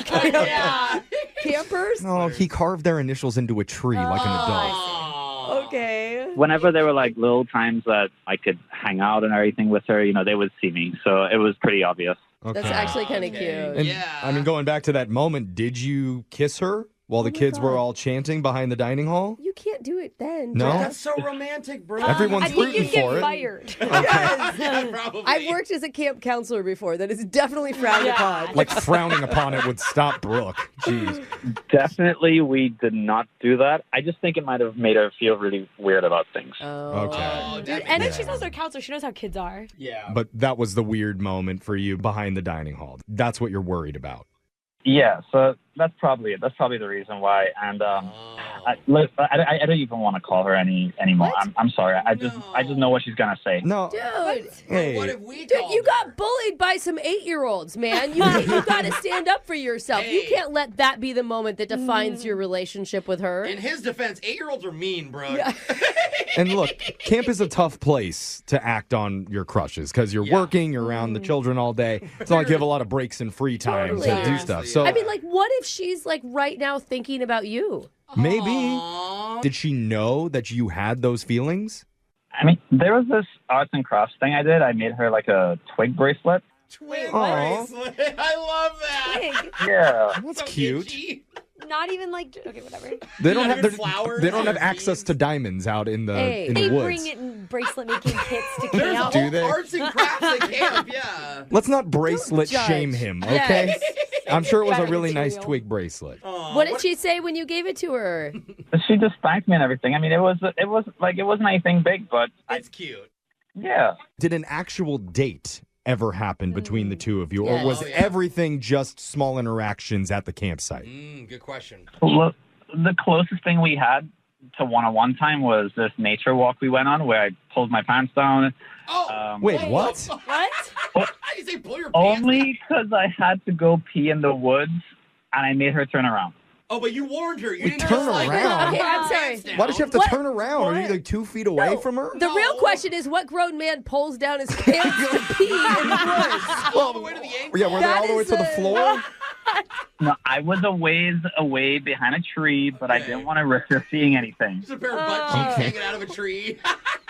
campers? No, he carved their initials into a tree like an adult. Okay. Whenever there were like little times that I could hang out and everything with her, they would see me. So it was pretty obvious. Okay. That's actually kind of cute. And, I mean, going back to that moment, did you kiss her while the kids were all chanting behind the dining hall? You can't do it then. No? That's so romantic, bro. Everyone's I think rooting you'd get for it. fired. Yeah, probably. I've worked as a camp counselor before. That is definitely frowned upon. Like frowning upon it would stop Brooke. Jeez. Definitely, we did not do that. I just think it might have made her feel really weird about things. Okay. Dude, and then she's also a counselor. She knows how kids are. Yeah. But that was the weird moment for you behind the dining hall. That's what you're worried about. Yeah, so that's probably it. That's probably the reason why. And I don't even want to call her anymore. I'm sorry. I just know what she's gonna say. No, Dude. Hey. What if we Dude, you got bullied by some 8-year-olds, man. You got to stand up for yourself. Hey. You can't let that be the moment that defines your relationship with her. In his defense, 8-year-olds are mean, bro. And look, camp is a tough place to act on your crushes because you're working, you're around the children all day. It's not like you have a lot of breaks and free time to do stuff. So I mean, like, what if she's like right now thinking about you? maybe. Did she know that you had those feelings? I mean, there was this arts and crafts thing I did. I made her like a twig bracelet. Twig Aw. bracelet. I love that. Twig. Yeah. That's So cute. itchy. Not even like, okay, whatever. They don't Not have even flowers they don't have or access to diamonds out in the Hey. in They the woods. bring it in bracelet making kits to There's camp. Do whole they? arts and crafts at camp, yeah. Let's not bracelet judge. shame him, okay? Yes. I'm sure it was a Better really nice material. twig bracelet. What did she say when you gave it to her? She just thanked me and everything. I mean, it wasn't anything big, but It's cute. yeah. Did an actual date ever happen between the two of you, Yes. or was Oh, yeah. everything just small interactions at the campsite? Good question. Look, the closest thing we had to one-on-one time was this nature walk we went on where I pulled my pants down. Oh, Wait, what? What? how do you say pull your pants down? Only because I had to go pee in the woods, and I made her turn around. Oh, but you warned her. You didn't turn just like, around? Okay, I'm sorry. Why did you have to What? turn around? Are you like 2 feet away No. from her? The real question is, what grown man pulls down his pants to pee in the woods? all the way to the ankle? Yeah, were they That all the way is to the a- floor? No, I was a ways away behind a tree, but I didn't want to risk her seeing anything. Just a pair of butt cheeks hanging out of a tree.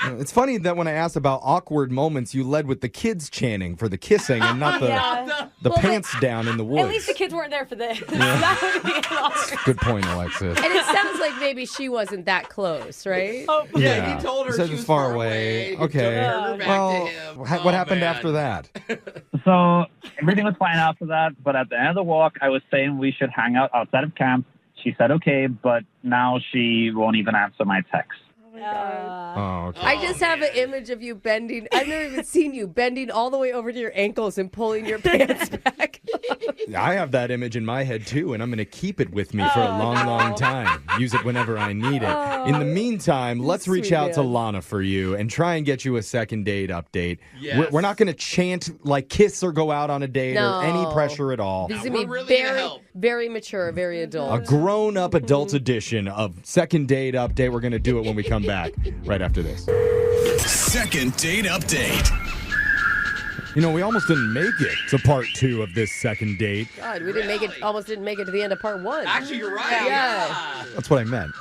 It's funny that when I asked about awkward moments, you led with the kids chanting for the kissing and not the Yeah. the Well, pants down in the woods. At least the kids weren't there for this. That would be a lot. Good point, Alexis. And it sounds like maybe she wasn't that close, right? Oh, Yeah, he told her He said she it's was far far away. away. He Okay. turned her back Well, to him. what Oh, happened man. after that? So everything was fine after that, but at the end of the walk, I was saying we should hang out outside of camp. She said okay, but now she won't even answer my text. Oh, okay. I just have an image of you bending. I've never even seen you bending all the way over to your ankles and pulling your pants back. I have that image in my head too, and I'm going to keep it with me for a long time. Use it whenever I need it. In the meantime, let's reach Sweet out to man. Lana for you and try and get you a second date update. Yes. We're not going to chant like kiss or go out on a date No. or any pressure at all. This is We're going to be really gonna very, help. very mature, very adult. A grown-up adult edition of second date update. We're going to do it when we come back right after this. Second date update. You know, we almost didn't make it to part 2 of this second date. God, we didn't make it. Almost didn't make it to the end of part 1. Actually, you're right. Yeah. That's what I meant.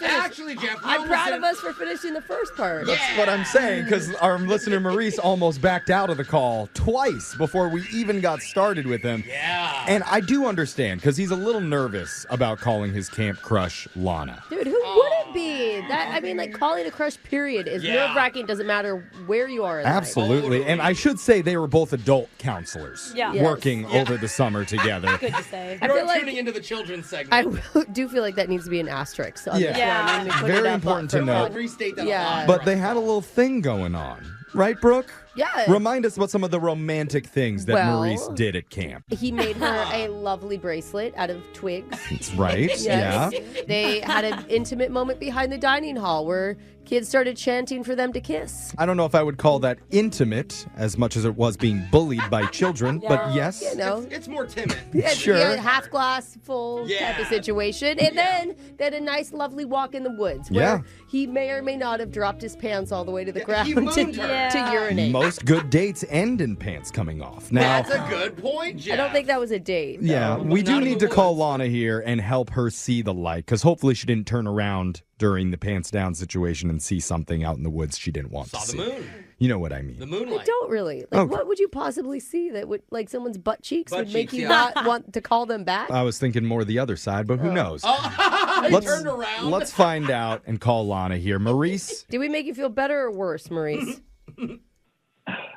Actually, Jeff, we I'm almost proud did- of us for finishing the first part. That's what I'm saying, because our listener Maurice almost backed out of the call twice before we even got started with him. Yeah. And I do understand, because he's a little nervous about calling his camp crush Lana. Dude, who wouldn't be? That I mean, like calling a crush period is Yeah. nerve-wracking. Doesn't matter where you are in life. Absolutely. And I should say they were both adult counselors Yeah. Yes. working over the summer together. Good to say. I You're feel like tuning into the children's segment. I do feel like that needs to be an asterisk. On Yeah. this Yeah. one. And we put Very it up important for to fun. note. Restate that Yeah. a lot. But they had a little thing going on. Right, Brooke? Yeah. Remind us about some of the romantic things that Maurice did at camp. He made her a lovely bracelet out of twigs. That's right. Yes. Yeah. They had an intimate moment behind the dining hall where kids started chanting for them to kiss. I don't know if I would call that intimate as much as it was being bullied by children, but yes. You know. It's more timid. Sure. Yeah, half glass full type of situation. And then they had a nice, lovely walk in the woods where he may or may not have dropped his pants all the way to the ground to urinate. Most good dates end in pants coming off. Now, That's a good point, Jeff. I don't think that was a date. yeah, we do need to call Lana here and help her see the light, because hopefully she didn't turn around during the pants down situation and see something out in the woods she didn't want to see. Saw the moon. You know what I mean. The moonlight. I don't really. Like, what would you possibly see that would, like, someone's butt cheeks would make you not want to call them back? I was thinking more the other side, but who knows? He turned around. Let's find out and call Lana here. Maurice? Did we make you feel better or worse, Maurice?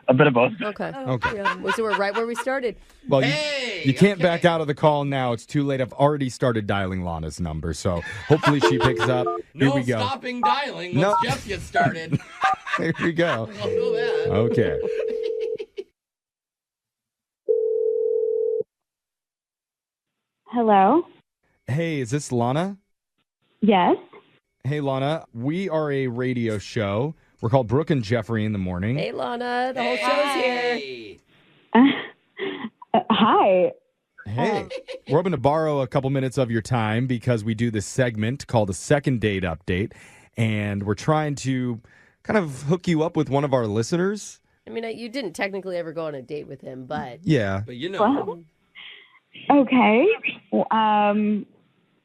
A bit of both. Okay. Okay. Yeah. So we're right where we started. Well, you can't back out of the call now. It's too late. I've already started dialing Lana's number, so hopefully she picks up. Here we go. No stopping dialing once Jeff gets started. Here we go. I'll know that. Okay. Hello? Hey, is this Lana? Yes. Hey, Lana. We are a radio show. We're called Brooke and Jeffrey in the morning. Hey, Lana. The whole show's here. Hi. Hey, we're hoping to borrow a couple minutes of your time because we do this segment called a second date update, and we're trying to kind of hook you up with one of our listeners. I mean, you didn't technically ever go on a date with him, but... Yeah. But you know. Okay.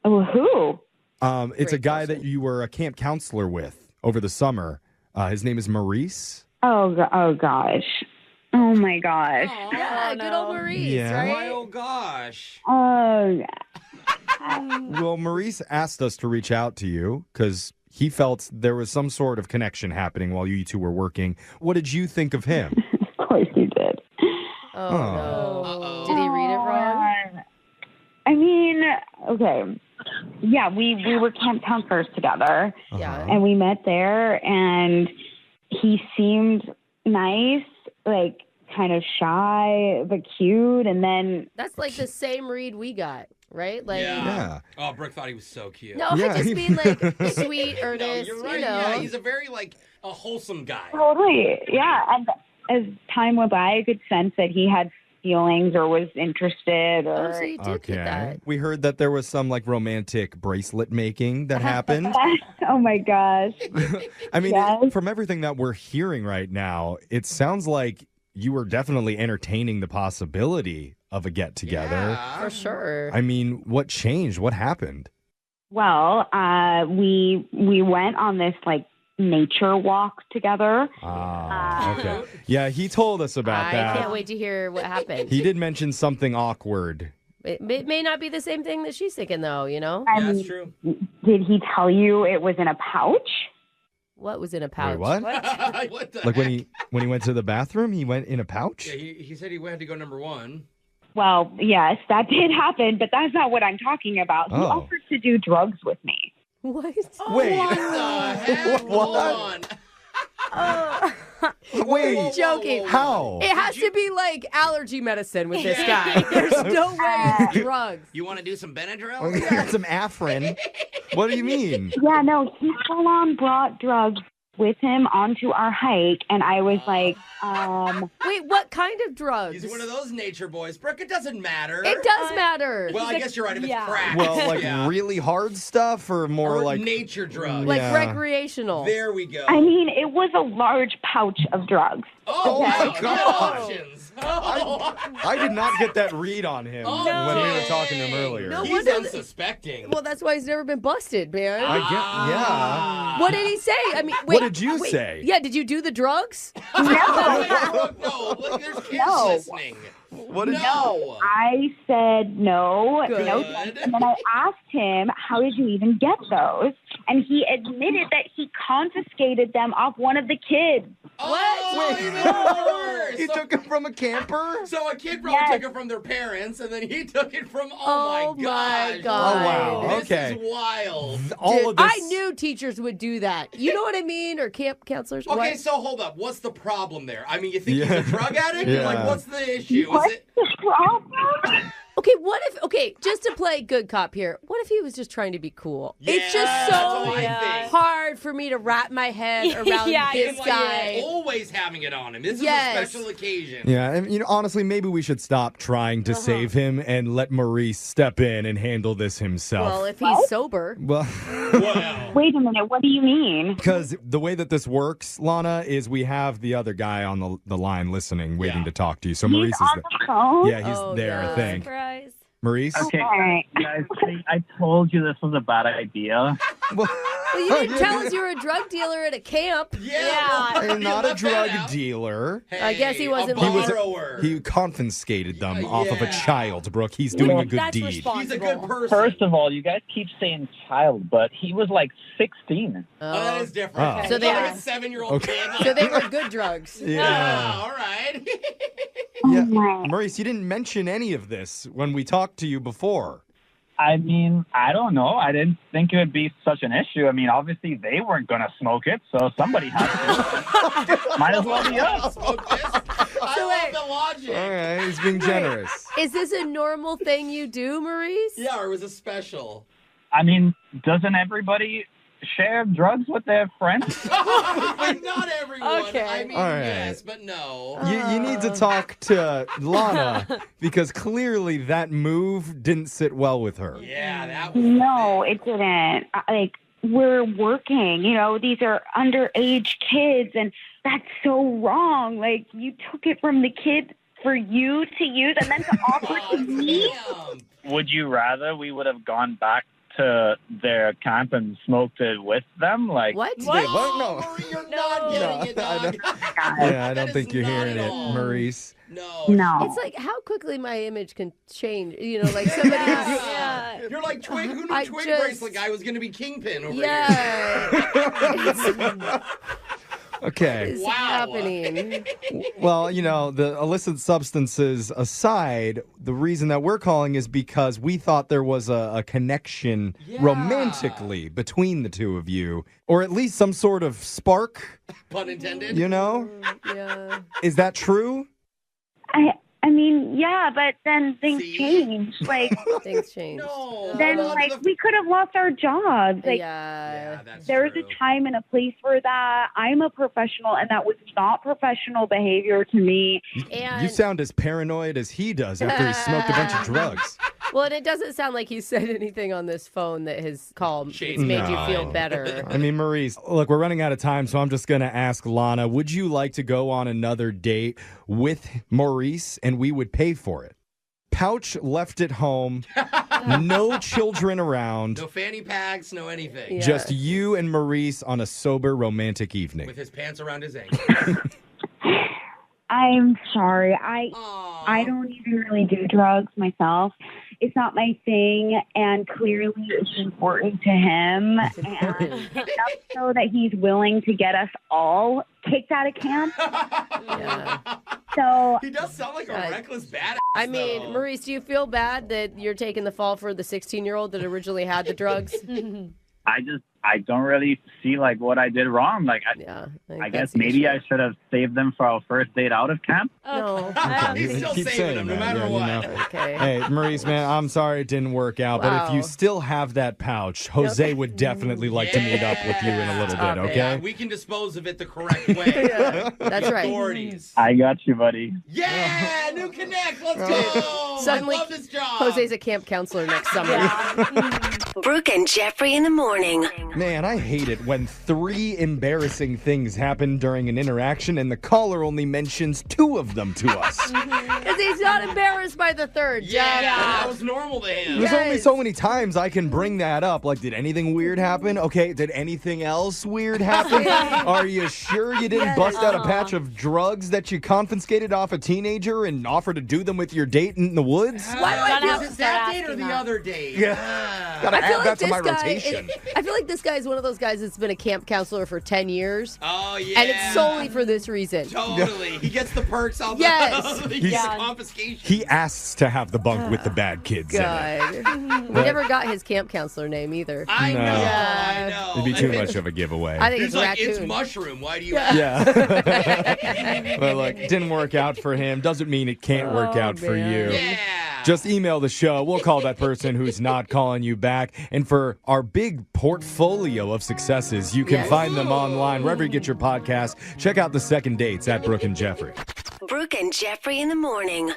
Who? It's a guy that you were a camp counselor with over the summer. His name is Maurice. Oh gosh. Oh, my gosh. Yeah, good old Maurice, right? Oh, gosh. Oh. Well, Maurice asked us to reach out to you because he felt there was some sort of connection happening while you two were working. What did you think of him? Of course you did. Oh, no. Did he read it wrong? I mean, okay. Yeah, we were camp counselors together. Yeah. And we met there, and he seemed nice, like kind of shy, but cute. And then... That's like the same read we got, right? Like, Yeah. Oh, Brooke thought he was so cute. No, I just mean like sweet, earnest, You're right. you know. Yeah, he's a very, like, a wholesome guy. Totally. Yeah. And as time went by, I could sense that he had feelings or was interested. Or... Oh, so you did get that. We heard that there was some like romantic bracelet making that happened. Oh my gosh. I mean, Yes. from everything that we're hearing right now, it sounds like you were definitely entertaining the possibility of a get together. For sure. I mean, what changed? What happened? Well, we went on this like nature walk together. Okay. Yeah, he told us about I that. can't wait to hear what happened. He did mention something awkward. It may not be the same thing that she's thinking, though, you know? That's true. Did he tell you it was in a pouch? What was in a pouch? Wait, what? What the Like heck? when he went to the bathroom, he went in a pouch? Yeah, he said he had to go number one. Well, yes, that did happen, but that's not what I'm talking about. He Oh. offered to do drugs with me. What? Wait. What the heck? Hold on. Wait. Joking. How? It has to be like allergy medicine with this guy. There's no way it's drugs. You want to do some Benadryl? Oh, yeah, some Afrin. What do you mean? Yeah, no, he full on brought drugs with him onto our hike, and I was like, Wait, what kind of drugs? He's one of those nature boys. Brooke, it doesn't matter. It does matter. Well, I guess you're right if it's crack. Well, like Yeah. really hard stuff or more Or like nature drugs. Like Yeah. recreational. There we go. I mean, it was a large pouch of drugs. Oh, Okay. wow. God. Options. I did not get that read on him Oh, when we were no. talking to him earlier. No He's wonder unsuspecting. Well, that's why he's never been busted, man. Yeah. What did he say? I mean, wait, What did you wait. say? Yeah, did you do the drugs? No, look, there's kids No. listening. What did No. I said no, Good. no. And then I asked him, how did you even get those? And he admitted that he confiscated them off one of the kids. Oh, even worse. He took it from a camper? So a kid probably took it from their parents, and then he took it from, oh my gosh. Oh, wow. This Okay. is wild. All of this. I knew teachers would do that. You know what I mean? Or camp counselors. Okay, What? so hold up. What's the problem there? I mean, you think he's a drug addict? Yeah. Like, what's the issue? What's Is it? the problem? Okay, just to play good cop here, what if he was just trying to be cool? Yeah, it's just that's so what I think. hard for me to wrap my head around this guy. Always having it on him. This is a Yes. special occasion. Yeah, and honestly, maybe we should stop trying to save him and let Maurice step in and handle this himself. Well, if he's sober. Well, Wait a minute. What do you mean? because the way that this works, Lana, is we have the other guy on the line listening, waiting to talk to you. So Maurice is on the phone? Yeah, he's there, I think. Surprise. Maurice? Okay, guys, I told you this was a bad idea. Well, you didn't tell us you were a drug dealer at a camp. I'm not a drug dealer. I guess he wasn't. He confiscated them off of a child, Brooke. He's doing a good deed. He's a good person. First of all, you guys keep saying child, but he was like 16. Oh, that is different. Oh. So they like were a 7-year-old Okay. kid. So they were good drugs. Yeah. All right. Yeah, Maurice, you didn't mention any of this when we talked to you before. I mean, I don't know. I didn't think it would be such an issue. I mean, obviously they weren't going to smoke it, so somebody had to. Might as well be us. I love the logic. All right, he's being generous. Is this a normal thing you do, Maurice? Yeah, or was it special? I mean, doesn't everybody share drugs with their friends? Not everyone. Okay. I mean, All right. yes, but no. You need to talk to Lana because clearly that move didn't sit well with her. Yeah, that was. No, it didn't. Like, we're working. You know, these are underage kids, and that's so wrong. Like, you took it from the kid for you to use and then to offer to me? Would you rather we would have gone back to their camp and smoked it with them? Like What? Wait, what? No. Marie, you're not getting it, dog. Yeah, I don't think you're hearing it, Maurice. No. It's like how quickly my image can change. You know, like somebody. Yeah. You're like Twig. Who knew I Twig just- Bracelet guy was going to be Kingpin over here? Yeah. Okay. It's happening. Well, you know, the illicit substances aside, the reason that we're calling is because we thought there was a connection romantically between the two of you, or at least some sort of spark, Pun intended. you know? Yeah. Is that true? I mean, yeah, but then things change. Like, Things change. then, like, we could have lost our jobs. Like, there's a time and a place for that. I'm a professional, and that was not professional behavior to me. You sound as paranoid as he does after he smoked a bunch of drugs. Well, and it doesn't sound like he said anything on this phone that his call has made you feel better. I mean, Maurice, look, we're running out of time, so I'm just going to ask Lana, would you like to go on another date with Maurice and we would pay for it? Pouch left at home, no children around. No fanny packs, no anything. Just you and Maurice on a sober, romantic evening. With his pants around his ankle. I'm sorry. I don't even really do drugs myself. It's not my thing, and clearly it's important to him. And enough so that he's willing to get us all kicked out of camp. So he does sound like a reckless badass. I mean, Maurice, do you feel bad that you're taking the fall for the 16-year-old that originally had the drugs? I don't really see like what I did wrong. Like, I guess maybe I should have saved them for our first date out of camp. No. He's still Keep saving saying them no that, matter yeah, you what. know. Okay. Hey, Maurice, man, I'm sorry it didn't work out, but if Wow. you still have that pouch, Jose would definitely like to meet up with you in a little bit, okay? Yeah, we can dispose of it the correct way. That's right. Authorities. I got you, buddy. Yeah, new connect. Let's go. Suddenly, I love this job. Jose's a camp counselor next summer. Brooke and Jeffrey in the morning. Man, I hate it when 3 embarrassing things happen during an interaction and the caller only mentions 2 of them to us. Because he's not embarrassed by the third, Jeff. That was normal to him. There's only so many times I can bring that up. Like, did anything weird happen? Okay, did anything else weird happen? Are you sure you didn't bust out a patch of drugs that you confiscated off a teenager and offer to do them with your date in the woods? Why do I do that date or the other date? Yeah. Gotta I feel add like that to this my guy, rotation. I feel like this guy is one of those guys that's been a camp counselor for 10 years. Oh, yeah. And it's solely for this reason. Totally. He gets the perks on Yes. the confiscation. He asks to have the bunk with the bad kids in it. God. We never got his camp counselor name either. I know. Yeah. I know. It'd be too much of a giveaway. I think He's it's like, raccoon. it's mushroom. Why do you Yeah. But look, didn't work out for him. Doesn't mean it can't work out for you. Yeah. Just email the show. We'll call that person who's not calling you back. And for our big portfolio of successes, you can find them online wherever you get your podcast. Check out the second dates at Brooke and Jeffrey. Brooke and Jeffrey in the morning.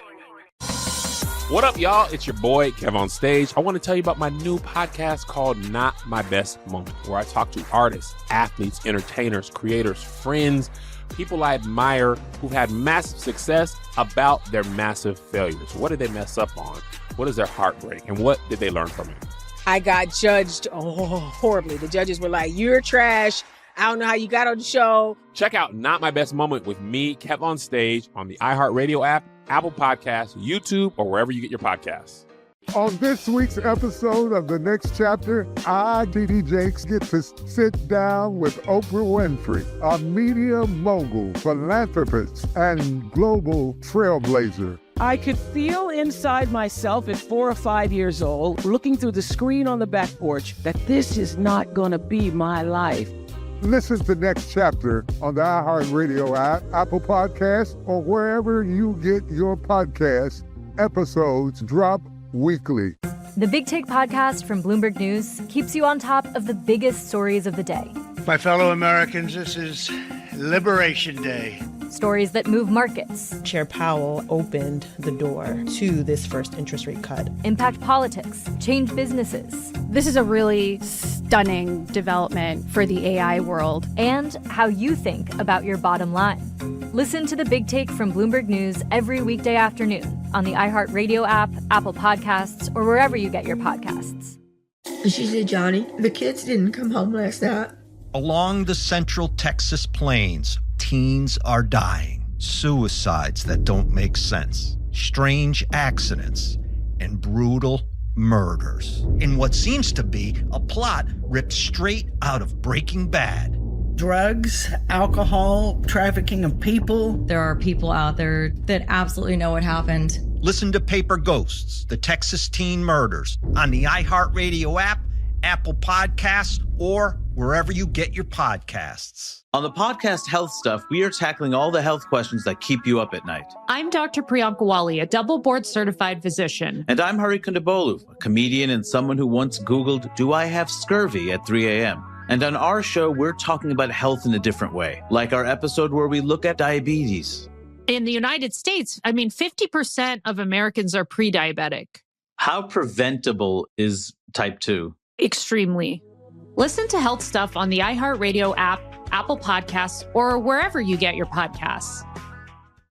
What up, y'all? It's your boy, Kev on Stage. I want to tell you about my new podcast called Not My Best Moment, where I talk to artists, athletes, entertainers, creators, friends, people I admire who've had massive success about their massive failures. What did they mess up on? What is their heartbreak? And what did they learn from it? I got judged horribly. The judges were like, "You're trash. I don't know how you got on the show." Check out Not My Best Moment with me, Kev on Stage, on the iHeartRadio app, Apple Podcasts, YouTube, or wherever you get your podcasts. On this week's episode of The Next Chapter, I, D.D. Jakes, get to sit down with Oprah Winfrey, a media mogul, philanthropist, and global trailblazer. I could feel inside myself at 4 or 5 years old, looking through the screen on the back porch, that this is not going to be my life. Listen to Next Chapter on the iHeartRadio app, Apple Podcasts, or wherever you get your podcasts. Episodes drop weekly. The Big Take podcast from Bloomberg News keeps you on top of the biggest stories of the day. My fellow Americans, this is Liberation Day. Stories that move markets, Chair Powell opened the door to this first interest rate cut. impact politics, change businesses, This is a really stunning development for the AI world. and how you think about your bottom line. Listen to the Big Take from Bloomberg News every weekday afternoon on the iHeartRadio app, Apple Podcasts, or wherever you get your podcasts. And she said, "Johnny, the kids didn't come home last night." Along the central Texas plains, teens are dying. Suicides that don't make sense. Strange accidents and brutal murders. In what seems to be a plot ripped straight out of Breaking Bad. Drugs, alcohol, trafficking of people. There are people out there that absolutely know what happened. Listen to Paper Ghosts, the Texas teen murders, on the iHeartRadio app, Apple Podcasts, or wherever you get your podcasts. On the podcast Health Stuff, we are tackling all the health questions that keep you up at night. I'm Dr. Priyanka Wali, a double board certified physician. And I'm Hari Kondabolu, a comedian and someone who once Googled, "Do I have scurvy?" at 3 a.m. And on our show, we're talking about health in a different way, like our episode where we look at diabetes. In the United States, 50% of Americans are pre-diabetic. How preventable is type 2? Extremely. Listen to Health Stuff on the iHeartRadio app, Apple Podcasts, or wherever you get your podcasts.